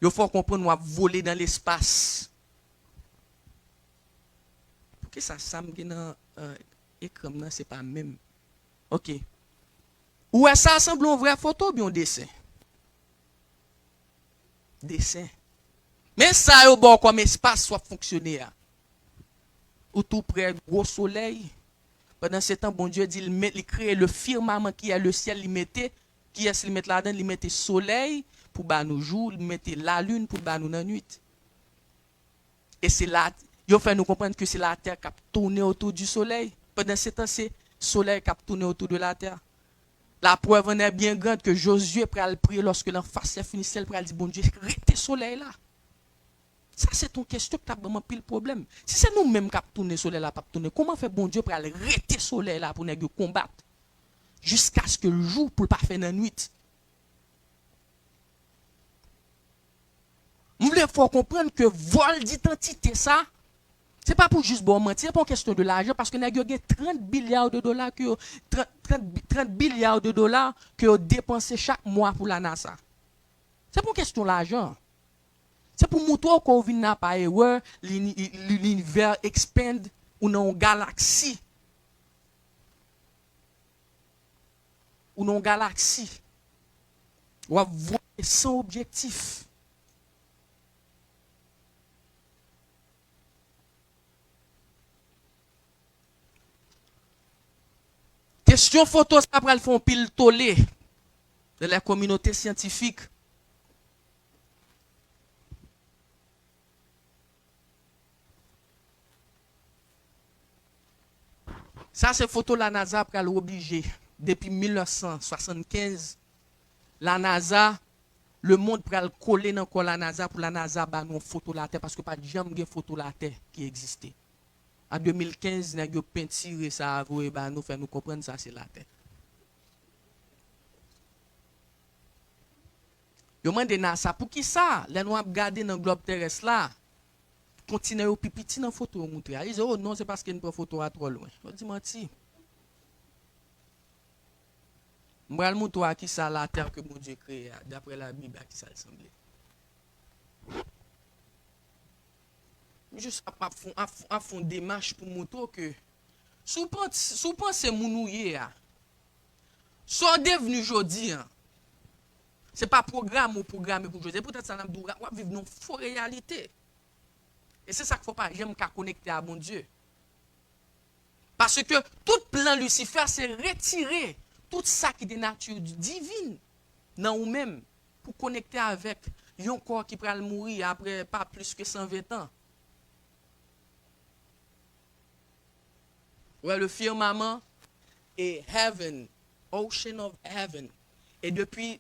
S3: Il faut comprendre, on va voler dans l'espace. Pour que ça semble dans écran, c'est pas même. Ok. Ou est-ce que ça semble une vraie photo ou bien un dessin? Dessin. Mais ça, yo bon comme espace soit fonctionner. Ou tout près gros soleil. Pendant ce temps, bon Dieu dit, il crée le firmament qui est le ciel, il mettait, qui est-ce qu'il met là-dedans, il mettait soleil pour ba nous jour, il mettait la lune pour ba nous la nuit. Et c'est là, il fait nous comprendre que c'est la terre qui a tourné autour du soleil. Pendant ce temps, c'est le soleil qui a tourné autour de la terre. La preuve en est bien grande que Josué pral prier lorsque l'enfance est finie, il pral dire bon Dieu, restez soleil là. Ça c'est ton question que tu as vraiment pile problème. Si c'est nous-mêmes qui avons tourné soleil là, pas tourner, comment fait bon Dieu pral rester soleil là pour nous combattre jusqu'à ce que le jour pour pas faire la nuit. Vous voulez faut comprendre que vol d'identité ça c'est pas pour juste bon mentir, c'est pas une question de l'argent parce que nous avons 30 milliards de dollars que 30 milliards de dollars que vous dépensez chaque mois pour la NASA. C'est pas une question d'argent. C'est pour montrer qu'on vient n'a pas erreur, l'univers expand ou dans une galaxie. Ou dans une galaxie. Ou à voir sans objectif. Question photo, ça va le faire pile tollé de la communauté scientifique. Ça, c'est photo la NASA pour l'obliger. Depuis 1975, la NASA, le monde pour le coller dans la NASA pour la NASA bah non photo la Terre parce que pas jamais de photo la Terre qui existait. En 2015, nous avons peinturé ça et bah nous faire nous comprendre ça c'est la Terre. Yo mande NASA pour qui ça? Là nous regarder dans le globe terrestre là. Continuer au pipiti dans photo montrer. Ils disent oh non, c'est parce qu'il prend photo à trop loin. Je dis menti.
S2: M'bral montrer à qui ça la terre que mon Dieu créé d'après la Bible à qui ça ressemble. Juste à fond démarche pour montrer que sous pensez mounouye a. Soit devenu jodi hein. C'est pas programme ou programme pour jodi, peut-être ça n'a pas vivre une fausse réalité. Et c'est ça qu'il faut pas j'aime qu'à connecter à mon Dieu. Parce que tout plan Lucifer c'est retirer tout ça qui est de nature divine dans nous-mêmes pour connecter avec un corps qui va mourir après pas plus que 120 ans. Ouais, le firmament et heaven, ocean of heaven. Et depuis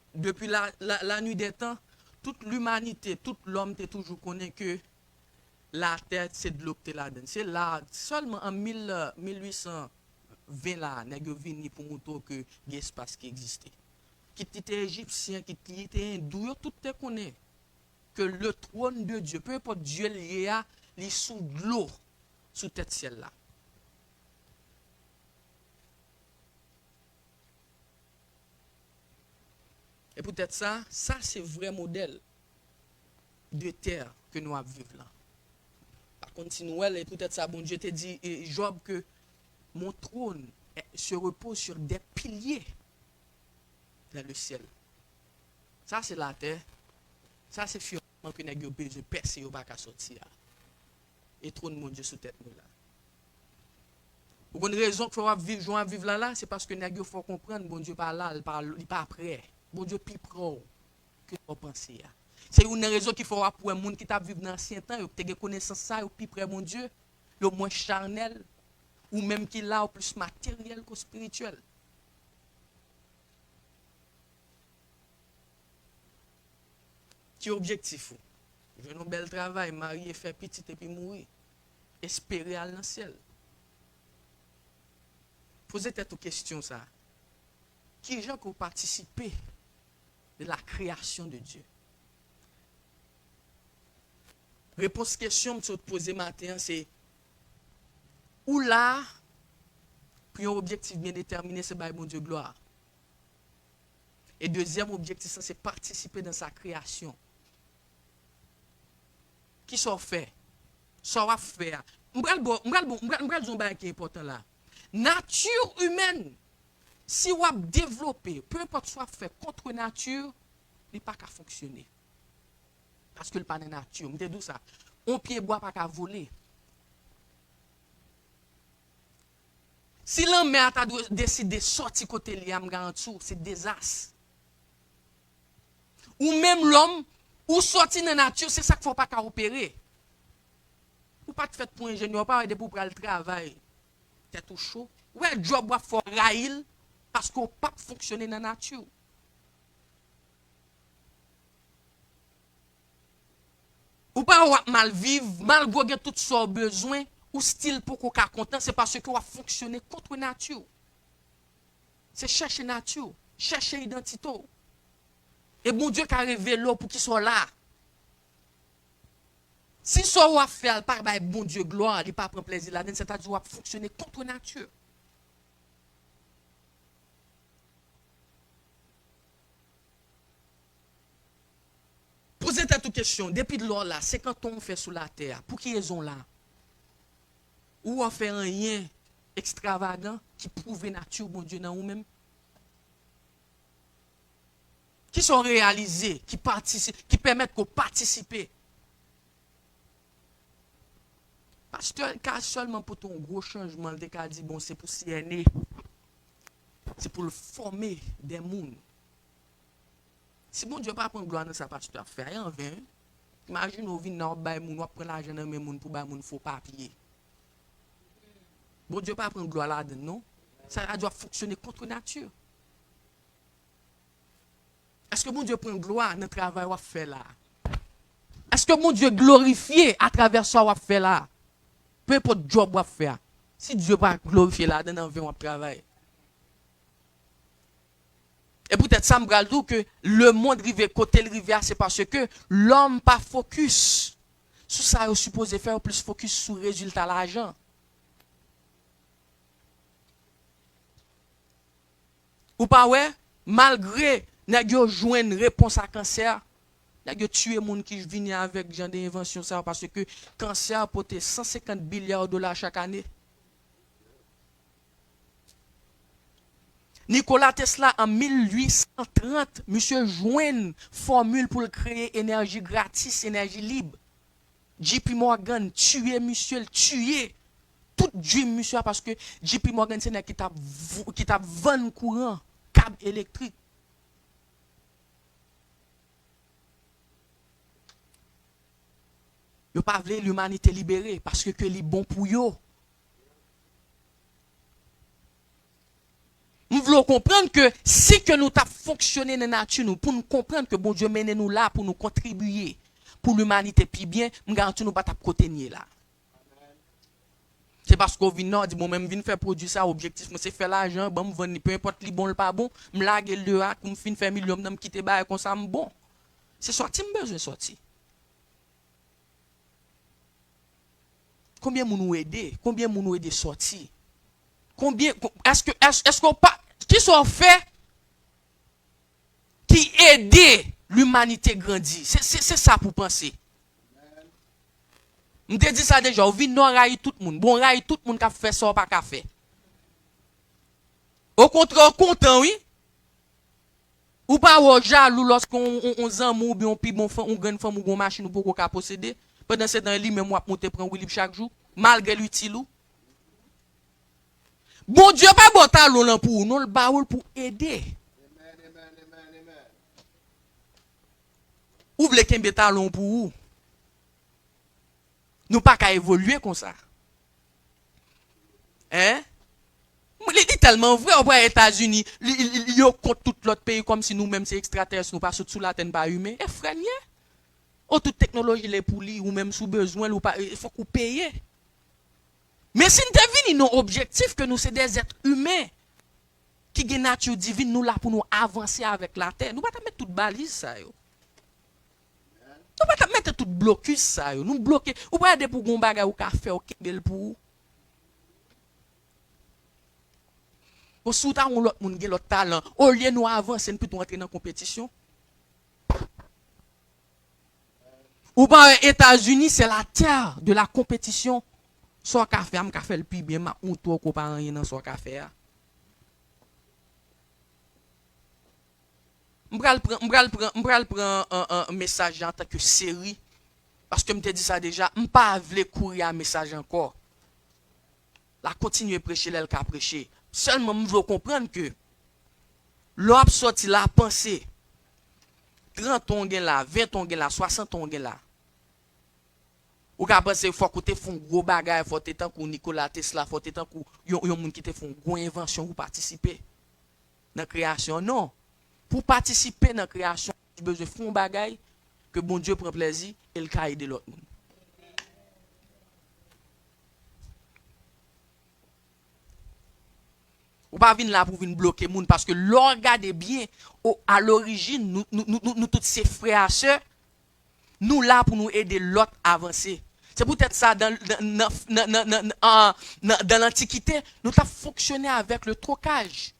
S2: la nuit des temps, toute l'humanité, tout l'homme te toujours connaît que la terre c'est de l'eau que là-dedans. C'est là, seulement en 1820 là, nèg vini pour montrer que l'espace qui existait. Qui était égyptien, qui était hindou, tout te connaît que le trône de Dieu, peu importe Dieu lié à, il sous l'eau, sous tête ciel là. Et peut-être ça c'est vrai modèle de terre que nous vivons là. Par contre, si nous et peut-être ça, bon Dieu te dit, Job, que mon trône se repose sur des piliers dans le ciel. Ça c'est la terre. Ça c'est firmement que nous avons besoin de percer au bac à sortir. Et trône mon Dieu sous tête nous là. Pour une raison qu'il faut vivre là, c'est parce que nous faut comprendre, bon Dieu pas là, il pas prêt. Bon Dieu plus pro que vous pensez. C'est une raison qu'il faut pour un monde qui t'a vécu dans l'ancien temps, qui a connaissance ça, plus près mon Dieu, le moins charnel, ou même qui là, plus matériel que spirituel. Qui objectif? Je un bel travail, marier, faire petit et puis mourir. Espérer aller dans le ciel. Posez-vous question ça. Qui gens qui ont participé de la création de Dieu? Réponse question que je poser matin, c'est où là, puis un objectif bien déterminé, c'est par mon Dieu gloire. Et deuxième objectif, c'est participer dans sa création. Qui sont fait? Ça va faire. M'bral zomba qui est important là. Nature humaine. Si on a développé, peu importe soit fait contre nature, il n'est pas qu'à fonctionner. Parce que le pas de nature. Je dis ça. On pied bois pas qu'à voler. Si l'homme a décidé de sortir côté liam garantie, c'est désastre. Ou même l'homme, ou sortir dans la nature, c'est ça qu'il ne faut pas qu'à opérer. Ou pas de fait pour ingénieur, pas de pour le travail. C'est tout chaud. Ouais, job va faire rail parce qu'on ne peut pas fonctionner dans la nature. Ou pas mal vivre, mal gagner tout son besoin, ou style pour qu'on soit content, c'est parce qu'on va fonctionner contre la nature. C'est chercher la nature, chercher l'identité. Et bon Dieu qui a révélé pour qu'il soit là. Si ça va faire par bon Dieu gloire, il ne pas prendre plaisir là-dedans, c'est-à-dire qu'il va fonctionner contre la nature. Posez-vous toute question. Depuis de l'or là, c'est quand on fait sous la terre. Pour qui ils ont là? Ou on fait rien extravagant qui prouve la nature, bon Dieu, dans nous-mêmes? Qui sont réalisés, qui participent, qui permettent qu'on participe. Pasteur, car seulement pour ton gros changement, le cas dit, bon, c'est pour CNE. C'est pour le former des mondes. Si bon Dieu pas prendre gloire dans ça, pasteur, fait rien en vain. Imagine, on vient dans le monde, on prend l'argent dans le monde pour le faux papier. Bon Dieu pas prendre gloire là-dedans, non? Ça doit fonctionner contre nature. Est-ce que mon Dieu prend gloire dans le travail qu'on fait là? Est-ce que mon Dieu glorifié à travers ça qu'on fait là? Peu importe le job qu'on fait. Si Dieu pas glorifié là, dans l'environnement de travail. Et peut-être ça me dit que le monde rivé côté le rivière, c'est parce que l'homme pas focus sur ça, il est supposé faire plus focus sur le résultat, l'argent. Ou pas ouais?
S3: Malgré nèg yo joine réponse à cancer, nèg yo tué moun qui vient avec genre d'invention ça parce que cancer porte 150 milliards de dollars chaque année. Nikola Tesla en 1830, monsieur joine formule pour créer énergie gratis, énergie libre. JP Morgan tué monsieur, tué tout dream monsieur parce que JP Morgan c'est qui t'a 20 courant, câble électrique. Yo pas vle l'humanité libérée parce que li bon pour yo. Nous voulons comprendre que si que nous t'a fonctionné dans la nature nous pour nous comprendre que bon Dieu mène nous là pour nous contribuer pour l'humanité puis bien, nous garantis nous pas t'a côté nier là. C'est parce qu'on vient dit bon même vinn faire produit ça objectif moi c'est faire l'argent bon me vendre peu importe li bon le pas bon me laguer le a comme fin faire million me quitter bail comme ça bon. C'est sorti me besoin sorti. Combien nous aider? Combien nous aider sortir? Combien est-ce qu'on pas qui sont fait qui aider l'humanité grandir? C'est ça pour penser. Je te dis ça déjà, on vient non railler tout le monde. Bon railler tout le monde qui a fait ça pas qu'a fait. Au contraire, content oui. Ou pas jaloux lorsqu'on zam ou bien on pi bon on grande femme ou bon machine ou pour qu'on posséder. Pendant ce temps lui même moi monter prendre Willy chaque jour malgré l'utile. Bon Dieu pas bon talon pour nous le baoul pour aider. Ou vle kembe talon pour ou. Nous pas qu'à évoluer comme ça. Hein? Il dit tellement vrai aux États-Unis, ils contre tout l'autre pays comme si nous-mêmes c'est extraterrestres, nous pas sous la terre pas humain. Et frère, toute technologie les pour lui ou même sous besoin ou pas, il faut qu'on paye. Mais si nous devinons nos objectifs que nous c'est des êtres humains qui ont une nature divine nous là pour nous avancer avec la terre, nous pas mettre toute balise ça yo. Nous pas mettre tout blocus ça yo, nous bloquer ou pas aider pour gon bagay ou ka faire ou kebel pour ou sous ta on l'autre moun gen l'autre talent au lieu nous avancer nous plutôt entrer dans compétition. Ou pas États-Unis c'est la terre de la compétition. Soit qu'a fait le plus bien ma ou toi ko pas rien dans soit qu'a faire. M'bral prend un message en tant que série parce que m'te dit ça déjà, m'pas vle courir un message encore. La continuer prêcher l'elle qu'a prêcher. Seulement m'veut comprendre que l'op sorti la pensée 30 on gen là, 20 on gen là, 60 on gen là. Ou ka penser faut que tu font gros bagay, faut te tant que Nikola Tesla, faut te tant que yon moun qui te font gros invention pour participer dans création non. Pour participer dans création, tu besoin de faire bagay que bon Dieu prend plaisir et le ka aider l'autre monde. Ou pas venir là pour venir bloquer monde parce que regardez bien à l'origine nous tous ces frères et sœurs nous là pour nous aider l'autre à avancer. C'est peut-être ça dans l'Antiquité, nous avons fonctionné avec le trocage.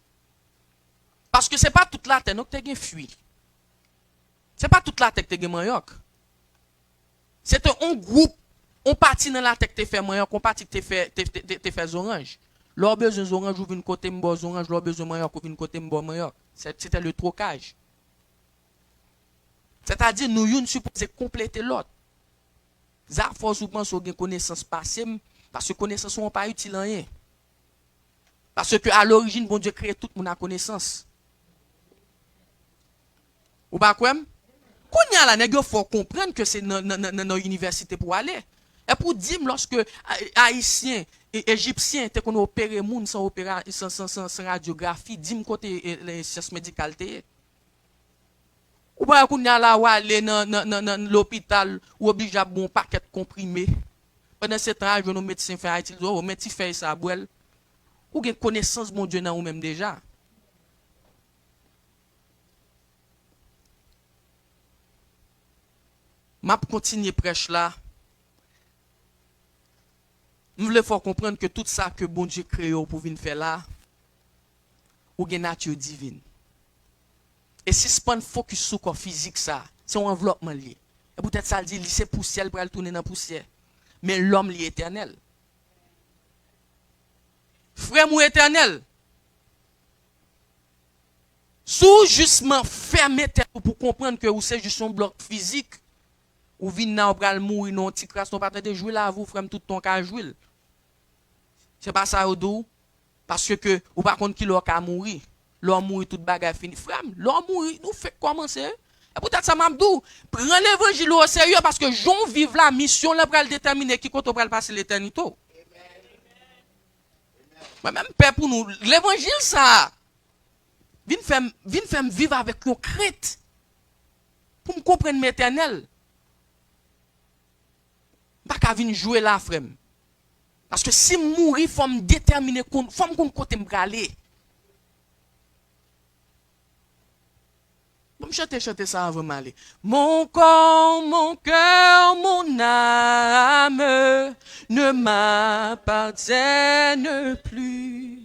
S3: Parce que ce n'est pas toute la terre que tu as fui. Ce n'est pas toute la terre que tu as manioc. C'est un groupe, on partit dans la terre que tu as fait manioc, on partit que tu as fait orange. Leur besoin d'orange ou vinn côté m'bo orange, leur besoin manioc ou vinn côté m'bo manioc. C'était le trocage. C'est-à-dire nous yon supposé compléter l'autre. Ça force ou pense ou gen connaissance passée parce que connaissance sont pas utile en rien. Parce que à l'origine bon Dieu crée tout le monde à connaissance. Ou pas quoi? Kounya la nèg yo faut comprendre que c'est dans université pour aller. Et pour dire lorsque haïtien et égyptien te qu'on opérer moun sans radiographie, dim côté les sciences médicales té. Ou pas qu'on y a là ou aller dans l'hôpital ou obligé à bon paquet comprimé. Pendant ce temps, je nos médecins fait Haïti, oh mais tu fais ça boel. Ou gen connaissance mon Dieu dans ou même déjà. M'a continuer prêche là. Nous voulons faut comprendre que tout ça que bon Dieu créé pour venir faire là ou gen nature divine. Et si ce pas focus sur le corps physique, ça, c'est un enveloppement lié. Et peut-être ça dit, c'est poussière, pour aller tourner dans la poussière. Mais l'homme est éternel. Frère ou éternel. Sous justement fermer tête pour comprendre que vous c'est juste un bloc physique, ou vin nan pral mourir non petit crasse non pas de jouer là vous frère tout ton ka jouer. C'est pas ça ou dou parce que ou par contre qui l'on ka mourir. L'homme mourir toute bagarre fini. Frère, l'homme mourir nous fait commencer. Et peut-être ça m'a dit, prends l'évangile au sérieux parce que j'on vive la mission là pral déterminer qui compte pral passer l'éternité. Mais même père pour nous l'évangile ça vin faire vivre avec une crainte pour me comprendre l'éternel. Pas qu'à venir jouer là, frère. Parce que si mourir, il faut me déterminer, il faut me côté me aller. Je vais chanter ça avant m'aller. Mon corps, mon cœur, mon âme ne m'appartiennent plus.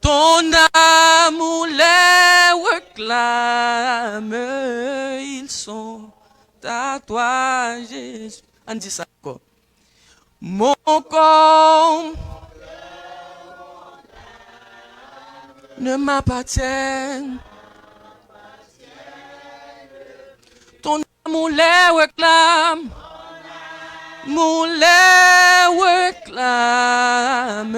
S3: Ton amour les réclame, ils sont à toi, Jésus. On dit ça encore. Mon corps ne m'appartient. Ton amour les réclame. Mon les réclame.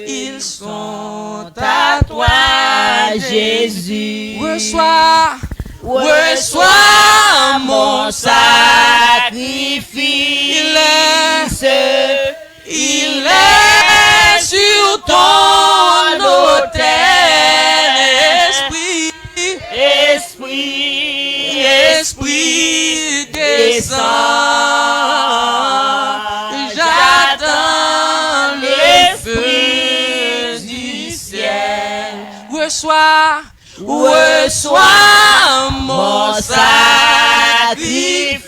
S3: Ils sont à toi,
S4: Jésus.
S3: Reçois
S4: mon sacrifice.
S3: Il est sur ton autel, Esprit descend. J'attends le feu du ciel. Reçois mon sacrifice.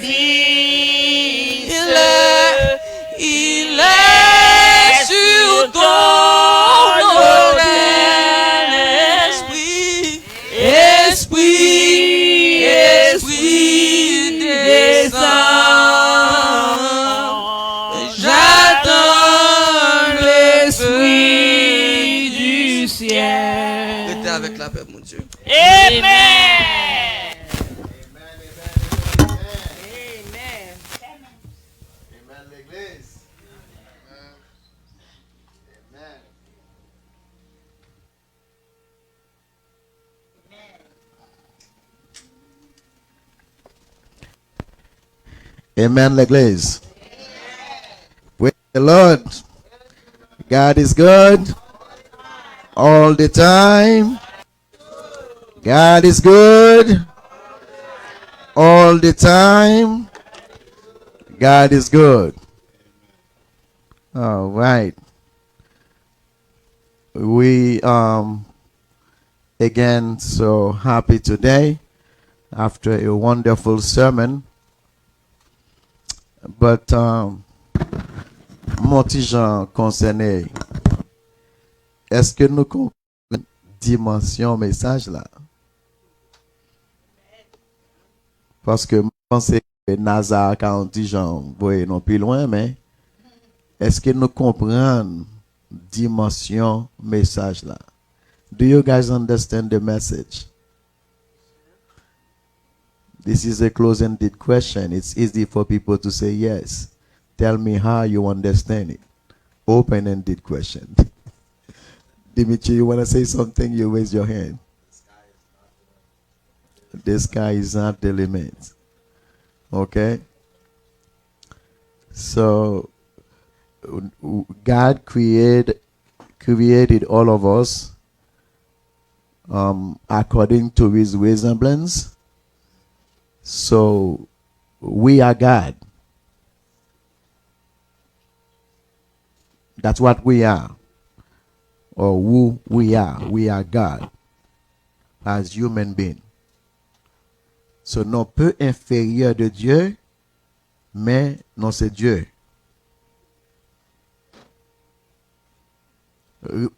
S3: Il est sur ton autel, Esprit descend. J'attends l'Esprit du ciel. Restez avec la paix, mon Dieu.
S4: Amen.
S5: Amen, l'Église. Amen. Amen, l'Église. Praise the Lord. God is good all the time. God is good all the time. God is good. All right. We again so happy today after a wonderful sermon. But mon petit Jean concerné, est-ce que nous comprenons la dimension message là? Parce que je pense que Nazar quand dit Jean, voyez non plus loin, mais est-ce que nous comprenons dimension message là? Do you guys understand the message? This is a close-ended question. It's easy for people to say yes. Tell me how you understand it. Open-ended question. Dimitri, you want to say something? You raise your hand. The sky is not the limit. Okay? So, God created all of us according to his resemblance. So, we are God. That's what we are. Or who we are. We are God. As human beings. So, non peu inférieur de Dieu, mais non c'est Dieu.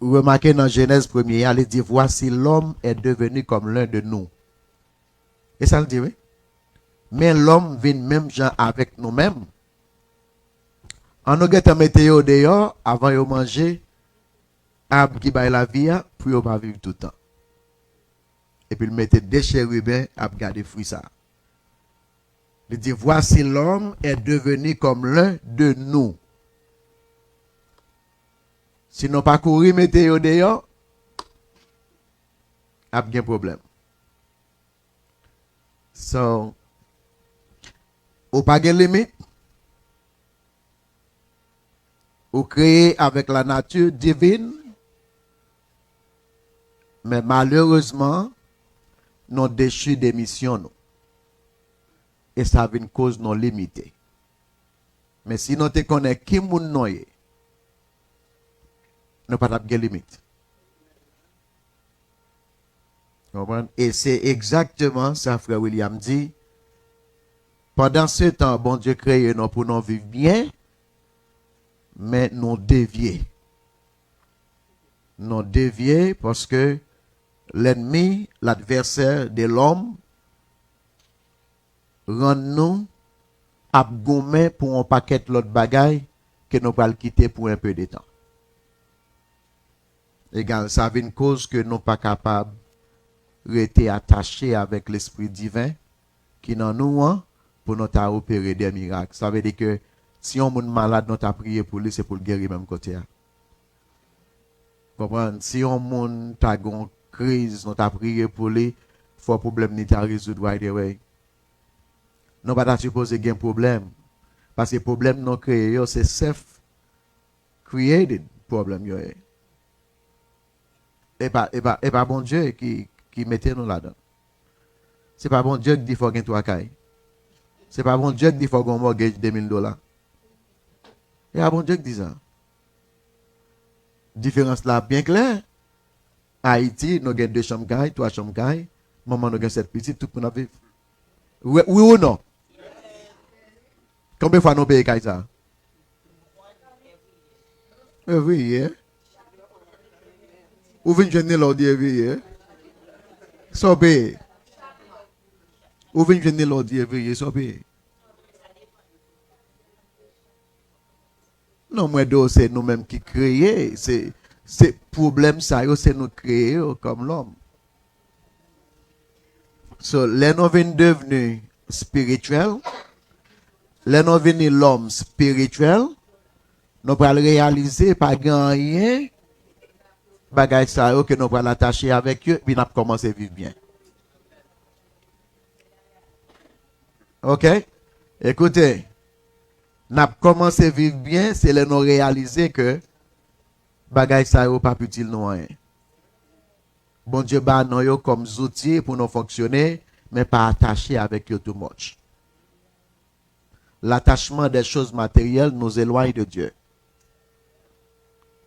S5: Remarquez dans Genèse 1er, il dit voici l'homme est devenu comme l'un de nous. Et ça le dit, oui. Mais l'homme vient même gens avec nous-mêmes. En nous mettant météo dehors, avant de manger, arbre qui baille la vie, pour ne pas vivre tout le temps. Et puis il mettait des chérubins à garder fruit ça. Il dit voici l'homme est devenu comme l'un de nous. Si nous pas courir météo dehors, il y a un problème. So, ou pas de limite, ou créer avec la nature divine, mais malheureusement, nous déchus des missions. Et ça a une cause non limitée. Mais si nous te connaissons qui nous sommes, nous pas de limite. Et c'est exactement ça, frère William dit. Pendant ce temps, bon Dieu créé nous pour nous vivre bien, mais nous dévier. Nous dévier parce que l'ennemi, l'adversaire de l'homme, rend nous abgoumés pour un paquet l'autre bagaille que nous allons quitter pour un peu de temps. Égal, ça a une cause que nous ne sommes pas capables de rester attachés avec l'Esprit divin qui dans nous pour nous opérer des miracles. Ça veut dire que si on est malade, nous avons prié pour lui, c'est pour le guérir même côté. Comprenez? Si on a une crise, nous avons prié pour lui, il faut un problème ni ta résoudre right away. Nous ne sommes pas supposés qu'il y ait un problème. Parce que le problème non créé, c'est self-created problème. Et pas bon Dieu qui mettait nous là-dedans. C'est pas bon Dieu qui dit qu'il faut gagner 3 cailles. C'est pas bon Dieu qui dit qu'il faut gagner un mortgage de $2,000. Et pas bon Dieu qui dit ça. Différence là bien claire. Haïti, nous avons 2 chambres cailles, 3 chambres cailles. Maman, nous avons 7 petites, tout le monde a vivre. Oui ou non? Combien de fois nous payons cailles ça? Every year. Ou venez jeûner l'ordi every year? So payé. Ou venez jeûner l'ordi every year? So payé. Non, moi, c'est nous-mêmes qui créons. C'est problème, ça, c'est nous créer comme l'homme. So, les nous venons devenir spirituels. Les nous venons l'homme spirituel. Nous allons réaliser pas rien. Bagay ça que nous allons l'attacher avec eux. Puis nous allons commencer à vivre bien. Ok? Écoutez. Nous avons commencé à vivre bien. C'est là nous réaliser que bagay ça n'est pas utile nous rien. Bon Dieu ba nous comme outils pour nous fonctionner, mais pas attaché avec eux too much. L'attachement des choses matérielles nous éloigne de Dieu.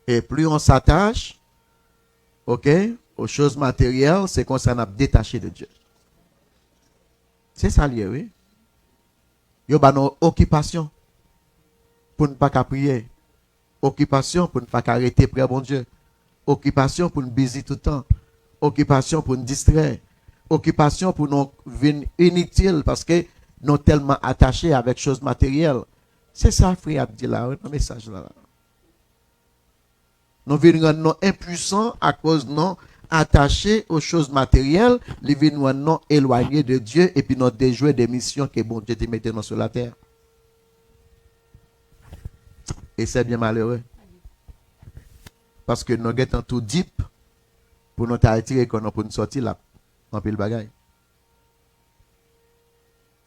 S5: Et plus on s'attache, ok, aux choses matérielles, c'est qu'on s'en a détaché de Dieu. C'est ça lié, oui. Yo ba nos occupations pour ne pas prier. Occupation pour ne pas arrêter prier bon Dieu. Occupation pour nous busy tout le temps. Occupation pour nous distraire. Occupation pour nous venir inutile parce que nous sommes tellement attachés avec choses matérielles. C'est ça, frère Abdi là, un message là. Nous venons impuissants à cause de nous attachés aux choses matérielles, nous venons éloignés de Dieu et puis nous déjouer des missions que bon Dieu te mette sur la terre. Et c'est bien malheureux. Parce que nous sommes tout deep pour nous attirer pour nous sortir là. En pile bagaille.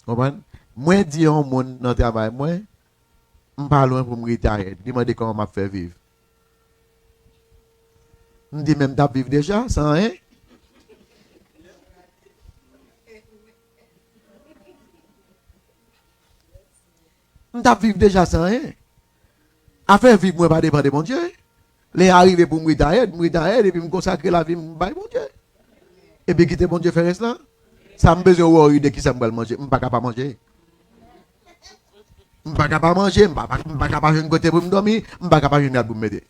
S5: Comprenez? Moi, dis au monde dans le travail, moi, je ne suis pas loin pour me retirer. Dis-moi comment m'a fait vivre. Je dis même, tu vivre déjà sans rien. Tu vivre déjà sans rien. Afin vivre, moi, pas dépendre de mon Dieu. Les arriver pour me retirer et puis me consacrer la vie, mon Dieu. Et puis quitter mon Dieu faire cela. Ça me besoin de qui ça me manger. Je ne suis pas capable de manger. Je ne suis pas capable de manger. Je ne suis pas capable de côté pour me dormir. Je ne suis pas capable de pour me mettre.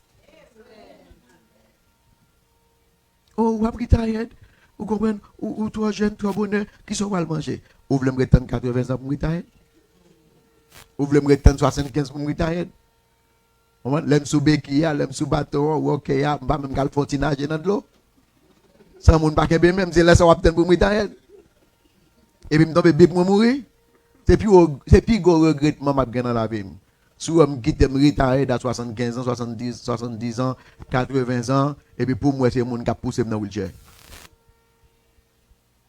S5: Oh, ou après retired. Vous comprenez? Ou trois jeunes, trois bonheurs, qui sont mal manger. Ou voulez me retendre 80 ans pour retired? Ou voulez me retendre 75 pour retired? L'aime sous béquille, l'aime sous bateau, ou ok, ya, pas même qu'elle faut nager dans de l'eau. Sans moun pas qu'elle même, c'est là ça va peut-être pour retired. Et puis me tombe bébé pour mourir. C'est plus gros regrettement m'a gagné dans la vie. Si on quitte me retired à 75 ans, 70 ans, 80 ans, et puis pour moi c'est moun qui a poussé dans wheelchair.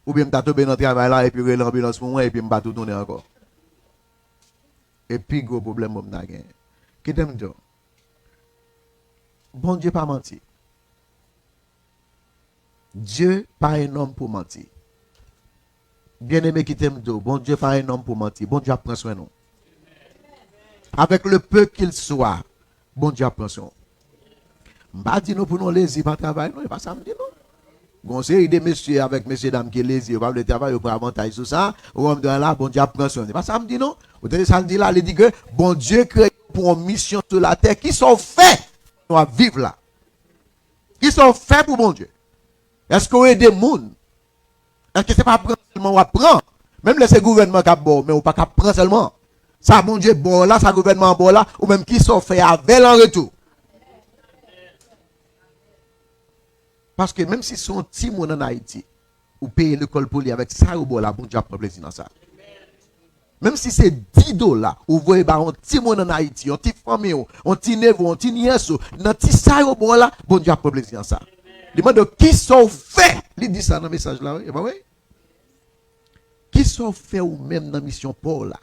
S5: Ou bien m'ta tombé dans le travail là et puis l'ambulance pour moi et puis m'pa tout tourner encore. Et puis gros problème m'ta gagné. Qui t'aime dire? Bon Dieu pas menti. Dieu pas un homme pour mentir. Bien-aimé qui t'aime dire, bon Dieu pas un homme pour mentir. Bon Dieu prend soin de nous. Avec le peu qu'il soit, bon Dieu prend soin. M'pa dit nous pour nous laisser pas travailler, non, pas ça me dit non. Conseil des messieurs avec messieurs dames qui lazy, pas le travail pour avantage sur ça, ou on doit là bon Dieu prend soin. C'est pas ça me dit non. Vous tenez ça me dit là, il dit que bon Dieu crée pour une mission sur la terre qui sont faits pour vivre là. Qui sont faits pour bon Dieu. Est-ce qu'on est des mondes? Est-ce que c'est pas prendre seulement, on apprend? Même les gouvernements qui bon, mais on pas prendre seulement. Ça, bon Dieu, bon là, ça gouvernement bon là, ou même qui sont faits avec en retour. Parce que même si son petit monde en Haïti, ou payer l'école pour lui avec ça ou bon là, bon Dieu a pas plaisir dans ça. Même si c'est 10 $, ou vous voyez, un petit monde en Haïti, un petit famille, un petit neveu, un petit nièce, un petit ça ou bon là, bon Dieu a pas plaisir dans ça. Demande qui sont faits. Il dit ça dans le message là, oui. Oui. Qui sont faits ou même dans la mission Paul là.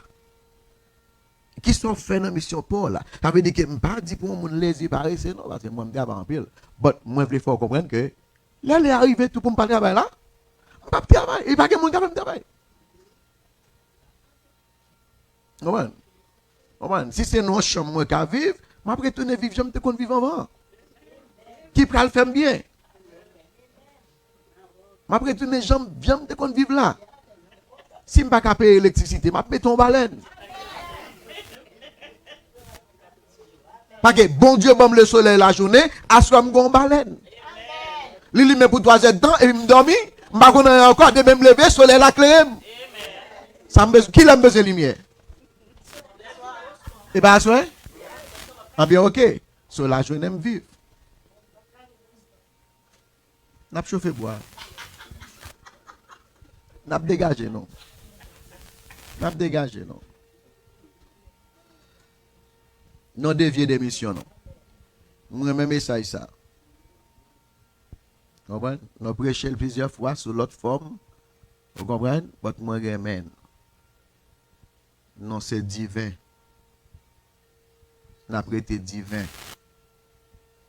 S5: Qui sont faits dans la mission Paul là. Ça veut dire que je ne pas dire pour mon lazy pareil, c'est non, parce que moi je me dis avant en pile. Mais moi je faut comprendre que là, il est arrivé tout pour me parler là. Je ne pas travailler. Il n'y a pas de monde qui va travailler. Comment? Si c'est nos chambres qui vivent, je vais retourner vivre, je vais vivre avant. Qui peut le faire bien? Je vais retourner, je vais vivre là. Si je ne peux pas payer l'électricité, je vais mettre ton baleine. Parce que bon Dieu bombe le soleil la journée, à soi me gon baleine. Lili me pour 3 heures de temps et me dormi, m'a connait encore de même lever soleil la claire. Ça me qui l'a besoin lumière. Et pas ça? Ah bien OK. Sur la journée me vivre. N'a chauffé bois. N'a dégagé non. N'a dégagé non. Non dévier des missions non. Moi même message ça. Vous comprenez? Nous prêché plusieurs fois sous l'autre forme. Vous comprenez? Votre moi remène. Non c'est divin. N'a prêté divin.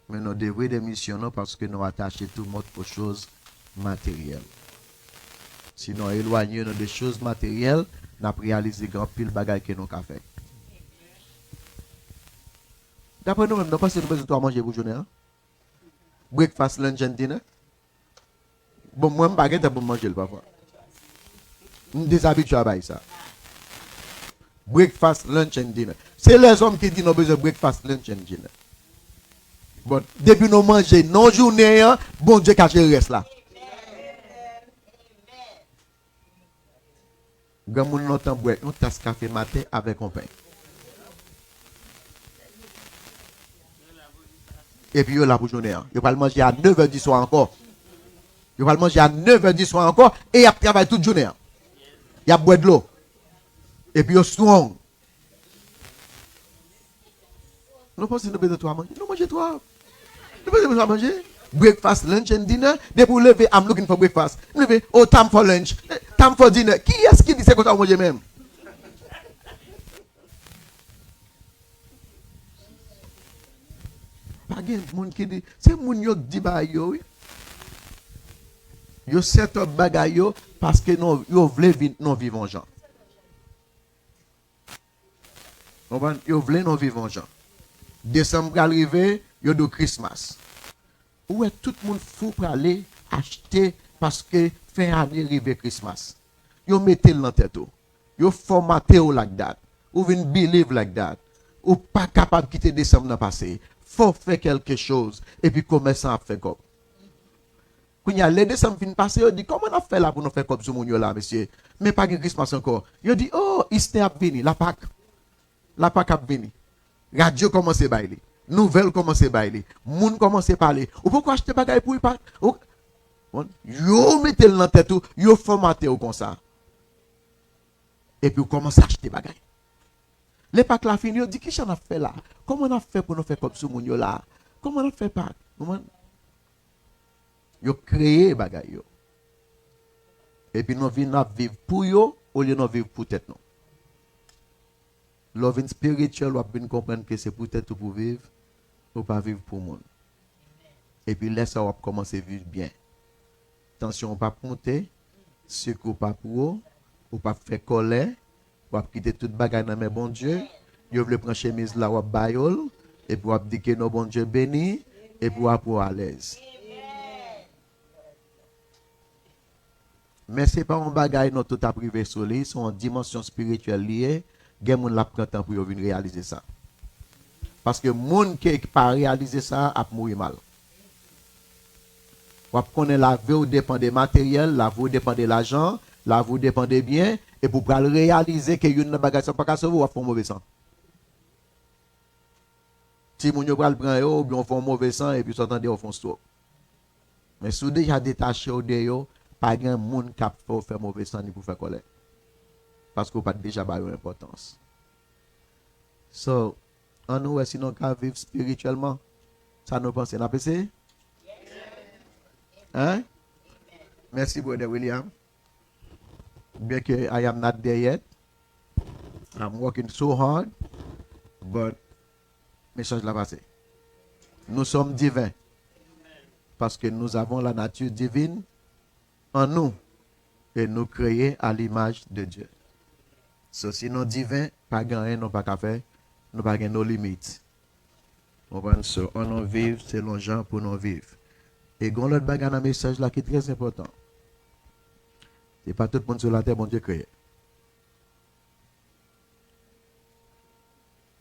S5: Mais nous devons des missions non parce que nous attachons tout le monde aux choses matérielles. Sinon éloigner nous des choses matérielles, n'a réalisé grand pile bagaille que nous avons fait. D'après nous-mêmes, nous pensons que nous besoin de manger pour journée. Breakfast, lunch and dinner. Bon, moi, je ne vais pas manger parfois. Je me déshabitue à ça. Breakfast, lunch and dinner. C'est les hommes qui disent que nous avons besoin de breakfast, lunch and dinner. Bon, depuis nous manger, non journée, bon Dieu cache le reste là. Quand nous avons boire une tasse de café matin avec un pain. Et puis, il la pour journée. Il va le manger à 9h du soir encore. Il va le manger à 9h du soir encore. Et il travaille toute journée. Il a boire de l'eau. Et puis, il est strong. Nous pensons que nous besoin de toi manger. Nous mangeons toi. Nous besoin de manger. Breakfast, lunch and dinner. Dès pour lever, I'm looking for breakfast. Lever, oh, time for lunch. Time for dinner. Qui est-ce qui dit c'est qu'on va manger même? Pas de monde qui dit, c'est moun yo dit ba yo oui. Yo set up bagay yo parce que non yo vle non vivons gens. Yo vle non vivons gens. Décembre arrivé, yo do Christmas. Où est tout le monde fou pour aller acheter parce que fin année arrivé Christmas. Yo mettez dans tête. Yo formaté au like that. Ou vin believe like that. Ou pas capable de quitter décembre dans passé. Faut faire quelque chose et puis commencer à faire comme. Quand il y a les décembre fin passé, il dit comment on a fait là pour nous faire comme ce monde là, monsieur? Mais pas de Christmas encore. Il dit oh, Easter a venu, la Pâque a venu. Radio commence à bailler. Nouvelle commence à bailler. Moun commence à parler. Ou pourquoi acheter bagaille pour y pas? Yo mettez le dans tête ou yo formaté ou comme ça. Et puis vous commencez à acheter bagaille. Les Pâques la fini, yo dit qui j'en a fait là? Comment on a fait pour nous faire comme ce monde là? Comment on a fait Pâques? Yo créé bagaille yo. Et puis nous venons vivre pour yo au lieu de vivre pour tête non. L'ovin spirituel ou bien comprendre que c'est pour tête ou pour vivre ou pas vivre pour monde. Et puis laisse ça commencer à vivre bien. Tension pas monter, secours pas pour ou pas faire colère, ou pas quitter toute bagaille dans mes bon Dieu. Yo veut prendre chemise là ou bayol et puis ou dire que nos bon Dieu béni et puis pour à l'aise. Mais ce n'est pas un bagage notre tout à privé sur lui, c'est une dimension spirituelle liée. Gen moun la prend temps pour venir réaliser ça. Parce que moun qui pas réaliser ça a mourir mal. Ou connaît la vie dépend des matériels, la vie dépend de l'argent, la vie dépend des biens et pour réaliser que une bagage ça pas ka sauver ou font mauvais sang. Si moun yo pral prend yo, bien font mauvais sang et puis s'entendez au fond stroke. Mais si déjà détaché au de yo, pas grand monde qui peut faire mauvais sang ni pour faire colère. Parce qu'on pas déjà pas d'importance. So, on nous sinon qu'à vivre spirituellement, ça nous pense n'a passé? Hein? Merci brother William. Bien que I am not there yet. I'm working so hard, but message l'a passé. Nous sommes divins parce que nous avons la nature divine en nous et nous créés à l'image de Dieu. So, sinon divin, pas gagner, non pas qu'à faire, nous pas nos limites. On en vivre selon Jean pour nous vivre. Et quand l'autre bagarre un message là qui est très important. C'est pas tout le monde sur la terre, bon Dieu créé.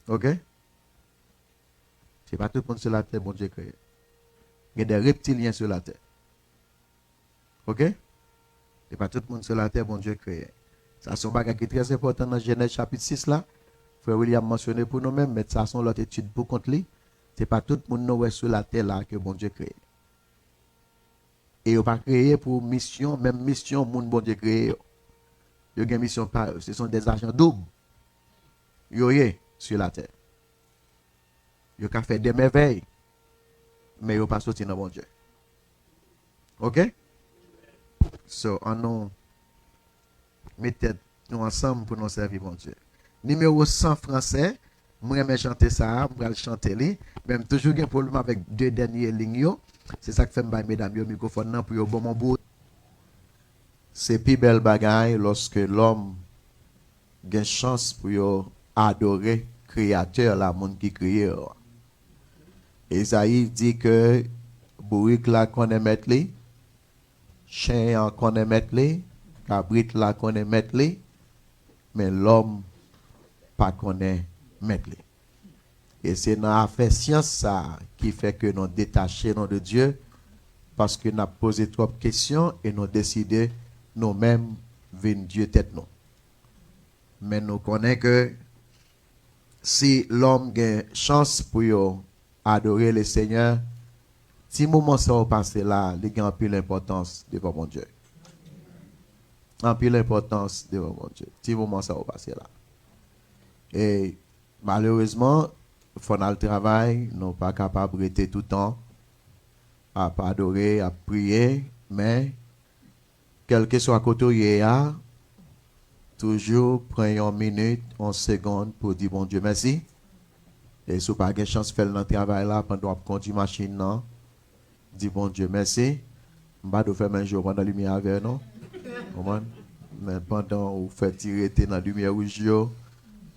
S5: Ok? C'est pas tout le monde sur la terre, bon Dieu créé. Il y a des reptiliens sur la terre. Ok? C'est pas tout le monde sur la terre, bon Dieu créé. Ça, c'est un bagage qui est très important dans Genèse chapitre 6 là. Frère William mentionné pour nous-mêmes, mais ça, c'est l'autre étude pour contre lui. Ce n'est pas tout le monde sur la terre là que bon Dieu crée. Et il n'a pas créé pour mission, même mission, mon bon Dieu créé. Il y a une mission, ce sont des agents doubles. Il y a sur la terre. Il a fait des merveilles, mais il n'a pas sorti dans bon Dieu. Ok? So, on nous mettez nous ensemble pour nous servir bon Dieu. Numéro 100 français, moi je chanter ça, je vais chanter lui, même toujours un problème avec deux dernières lignes. C'est ça que fait mesdames le microphone pour bon mon bout. C'est plus belle bagaille lorsque l'homme a une chance pour adorer créateur la monde qui crée. Esaïe dit que bourrique la connaît mettre lui, chien en connaît mettre lui, cabrit la connaît mettre lui, mais l'homme pas connaît mettre lui. Et c'est dans l'affaire science ça qui fait que nous détachons de Dieu parce que nous avons posé trop de questions et nous décidé nous-mêmes venir Dieu tête nous. Mais nous connaissons que si l'homme a une chance pour adorer le Seigneur, si moment ça va passer là, il y a un peu l'importance devant mon Dieu. Un peu l'importance devant mon Dieu. Si moment ça va passer là. Et malheureusement, il faut dans le travail, nous ne sommes pas capables de rester tout le temps à adorer, à prier, mais quel que soit côté toujours prendre une minute, une seconde pour dire bon Dieu merci. Et si vous n'avez pas de chance de faire le travail là pendant que vous conduisez la machine, non, dis bon Dieu merci. Je ne vais pas faire un jour pendant la lumière avec non. Mais pendant que vous faites tirer dans la lumière rouge,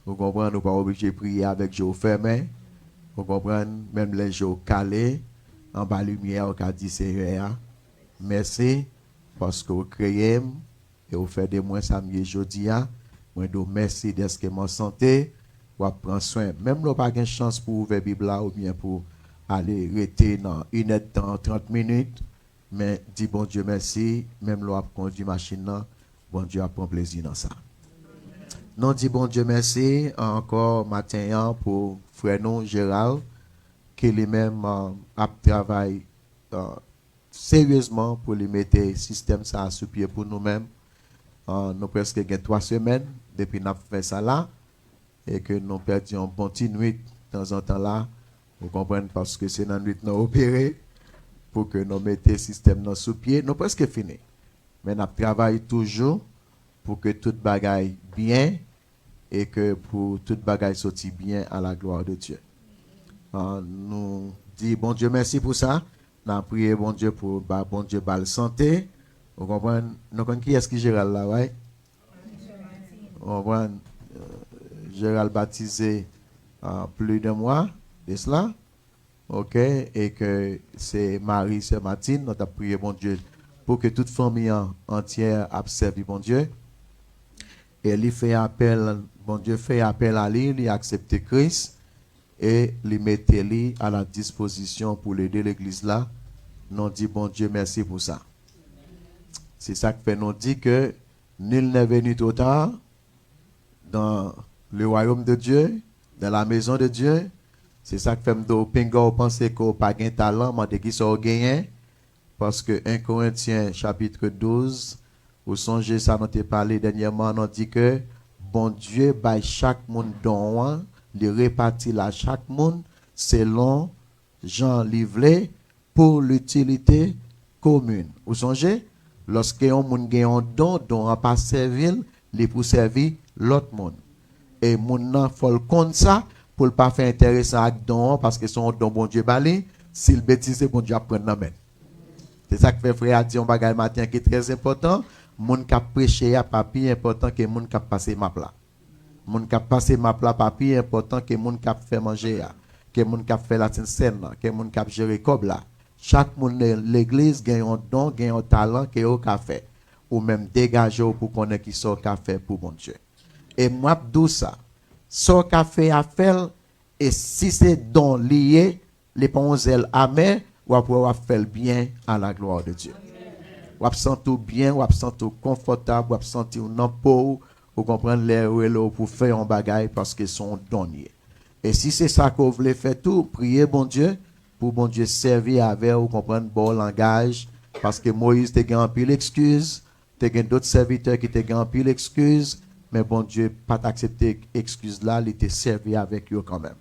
S5: vous comprenez, nous ne sommes pas obligés de prier avec les yeux fermés. Vous comprenez, même les yeux calés, en bas de la lumière, vous dit Seigneur, merci parce que vous créez et vous faites de moi ça mieux aujourd'hui. Moi, donc merci de ce que ma santé, vous prendre soin. Même si vous n'avez pas de chance pour ouvrir la Bible ou bien pour aller rester dans 1 heure de temps, 30 minutes, mais dis bon Dieu merci, même l'on a conduit machine là, bon Dieu a pris plaisir dans ça. Non dit bon Dieu merci encore matin pour frère non Gérald qui lui-même a travaillé sérieusement pour lui mettre le système ça sur pied pour nous-mêmes. Nous presque 3 semaines depuis nous avons fait ça là et que nous perdions une bonne nuit de temps en temps là. Vous comprenez parce que c'est dans la nuit nous opéré pour que nous mettions le système sous pied. Nous presque fini. Mais nous travaillons toujours pour que toute bagaille bien et que pour toute bagaille sorti bien à la gloire de Dieu. Nous disons bon Dieu merci pour ça. Nous prions bon Dieu pour bon Dieu la santé. Vous comprenez? Nous connaissons qui est-ce qui Gérald là, ouais? Vous comprenez? Gérald baptisé plus de mois de cela. OK? Et que c'est Marie, c'est Martine. Nous avons prié bon Dieu pour que toute famille entière observe bon Dieu. Et lui fait appel, bon Dieu fait appel à lui, il accepte Christ et lui mette lui à la disposition pour l'aider l'église là. Nous dit bon Dieu merci pour ça. C'est ça que fait nous dit que nul n'est venu trop tard dans le royaume de Dieu, dans la maison de Dieu. C'est ça que fait nous pingo penser qu'on pas gain talent, mais qui sont gagnés parce que 1 Corinthiens chapitre 12 vous songez ça nous t'ai parlé dernièrement, on dit que bon Dieu by chaque monde don, il répartit la chaque monde selon Jean livré pour l'utilité commune. Vous songez lorsque un monde gagne un don a pas servir, il pour servir l'autre monde. Et monde nan faut compte ça pour pas faire intéressant avec don parce que son don bon Dieu balé, s'il bêtise bon Dieu prendre la main. C'est ça que fait frère a dit un bagage matin qui est très important. Moun k'ap prêcher a pas plus important que moun k'ap passer ma plat. Moun k'ap passer ma plat pas plus important que moun k'ap fait manger a, que moun k'ap fait la scène, que moun k'ap gérer cob là. Chaque moun l'église gagne un don, gagne un talent que au ka fait ou même dégager pour connaître qui sort ka fait pour bon Dieu. Et moi dou ça. Sort ka fait à faire et si c'est don lié, les ponzel amen ou pouvoir faire bien à la gloire de Dieu. Ou sentir bien, ou sentir confortable, ou sentir non pour ou comprendre les pour faire un bagage parce que son donnier. Et si c'est ça que vous voulez faire tout, priez bon Dieu pour bon Dieu servir avec ou comprendre bon langage parce que Moïse te gagne pile excuse, te gagne d'autres serviteurs qui te gagne pile excuse, mais bon Dieu pas accepter excuse là, il te servi avec eux quand même.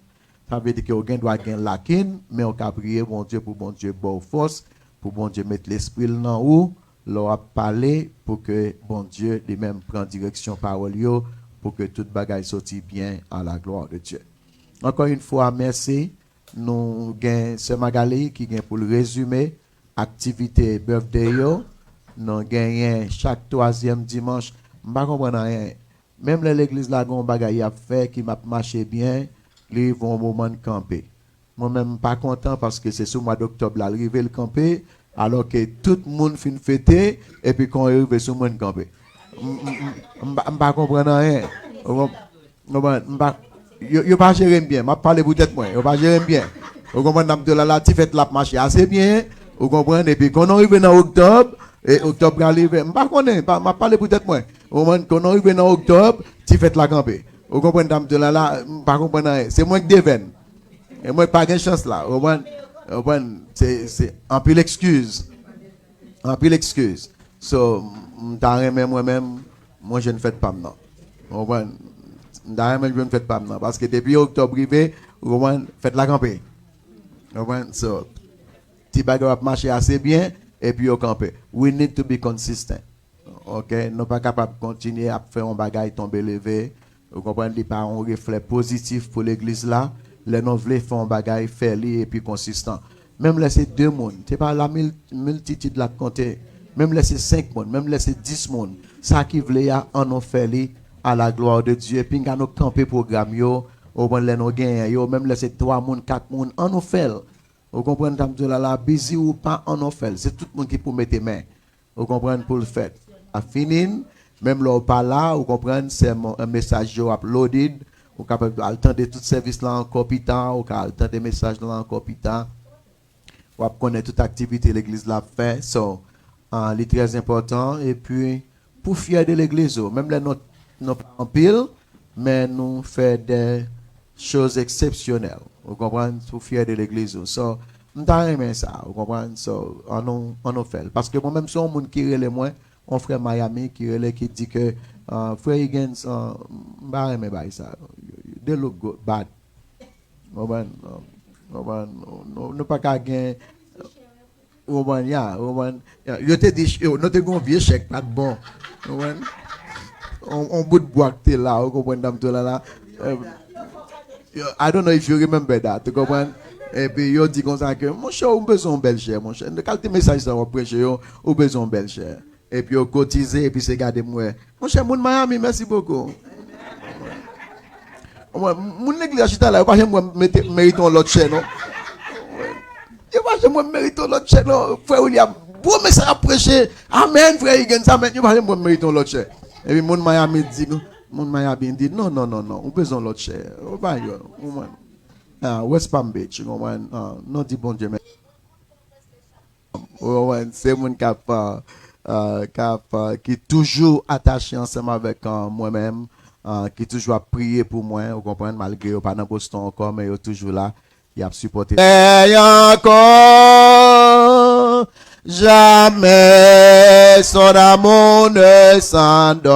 S5: Ça veut dire que vous doit gagner la kin, mais on peut prier bon Dieu pour bon Dieu bonne force, pour bon Dieu mettre l'esprit dans où leur a parlé pour que bon Dieu lui-même prenne direction parole yo pour que toute bagaille sorti bien à la gloire de Dieu. Encore une fois merci. Nous gain ce Magali qui gagne pour le résumer activité birthday yo. Nous gagnons chaque 3e dimanche. M'pa comprendre rien. Même l'église là gon bagaille a fait qui m'a marché bien, ils vont au moment de camper. Moi-même pas content parce que c'est sur mois d'octobre là arrivé le camper. Alors que tout le monde fin fêter et puis quand arrive sur mon camper. M'pa comprendre rien. Yo pas gérer bien, m'a parler peut-être moi, yo pas gérer bien. Vous comprenez de la ti fête la marché assez bien, vous comprenez et puis quand on arrive dans octobre et octobre arrive, m'pa connaît, m'a parler peut-être moi. Quand on arrive dans octobre, ti fête la camper. Vous comprenez de la pas comprendre rien. C'est moi qui devine. Et moi pas de chance là. C'est un peu l'excuse. Un peu l'excuse. So, moi-même, moi je ne fais pas maintenant. Je ne fais pas maintenant. Parce que depuis octobre, faites la campagne. So, petit bagage va marcher assez bien et puis au camper. We need to be consistent. OK? Nous ne sommes pas capables de continuer à faire un bagage tomber levé. Vous comprenez? Il n'y a pas un reflet positif pour l'église là. Les non voulons faire un bagage faire et puis consistant. Même laisser 2 monde, c'est pas la multitude la compter. Même laisser 5 monde, même laisser 10 monde. Ça qui voulait en nous faire à la gloire de Dieu. Puis nous camper programme yo, au bon les nous gagne yo, même laisser 3 monde, 4 monde en nous faire. Vous comprenez tam la busy ou pas en nous faire. C'est tout le monde qui peut mettre main. Vous comprenez pour le faire. À finir, même là pas là, vous comprenez c'est un message yo uploaded. Vous capable attendre tout service là encore pitan, ou attendre des messages là encore pitan. on connaît toute activité l'église l'a fait. So, c'est très important. Et puis, pour fier de l'église, même les nous pas en pile, mais nous fait des choses exceptionnelles. Vous comprenez? Pour fier de l'église. So, nous aimé ça. Vous comprenez? So, on nous fait. Parce que moi-même, si on monde qui relève moi, on frère Miami qui relève qui dit que frère Higgins, bah aimé ça. They look good, bad. Nous pas qu'à gagner. Yo te dit, nous te gon vieux chèque pas de bon. On bout de bois que t'es là, vous comprenez là. I don't know if you remember that, tu comprends? Et puis yo dit comme ça que mon cher, on besoin belle chère, mon cher. De quel message ça va prêcher yo, on besoin belle chère. Et puis yo cotiser et puis c'est garder moi. Mon cher mon Miami, merci beaucoup. Mon l'église chita là, pas moi méritons l'autre chère non. Je pas moi méritons l'autre chère non, frère William. Bon message à prêcher. Amen frère Higgins, amen. Je pas moi méritons l'autre chère. Et puis mon Miami dit mon Miami dit non, on besoin l'autre chère. On va yo. West Palm Beach, non dit bon Dieu. C'est mon qui est toujours attaché ensemble avec moi-même, qui toujours a prié pour moi, vous comprenez, malgré pas dans Boston encore, mais il est toujours là, il a supporté. Et encore, jamais son amour ne s'endort.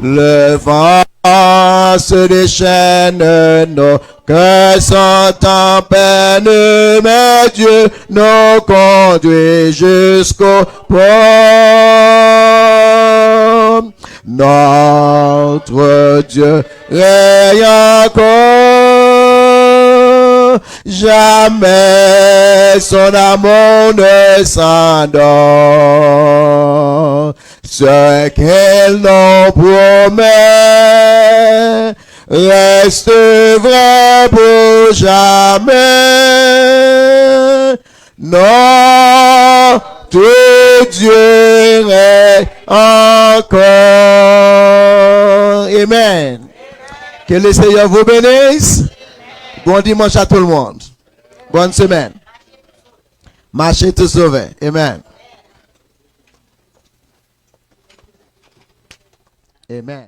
S5: Le vent se déchaîne, nos cœurs sont en peine, mais Dieu nous conduit jusqu'au port. Notre Dieu règne encore, jamais son amour ne s'endort. Ce qu'elle nous promet reste vrai pour jamais. Notre Dieu règne encore. Amen. Que le Seigneur vous bénisse. Bon dimanche à tout le monde. Bonne semaine. Marchez tout sauvé. Amen. Amen.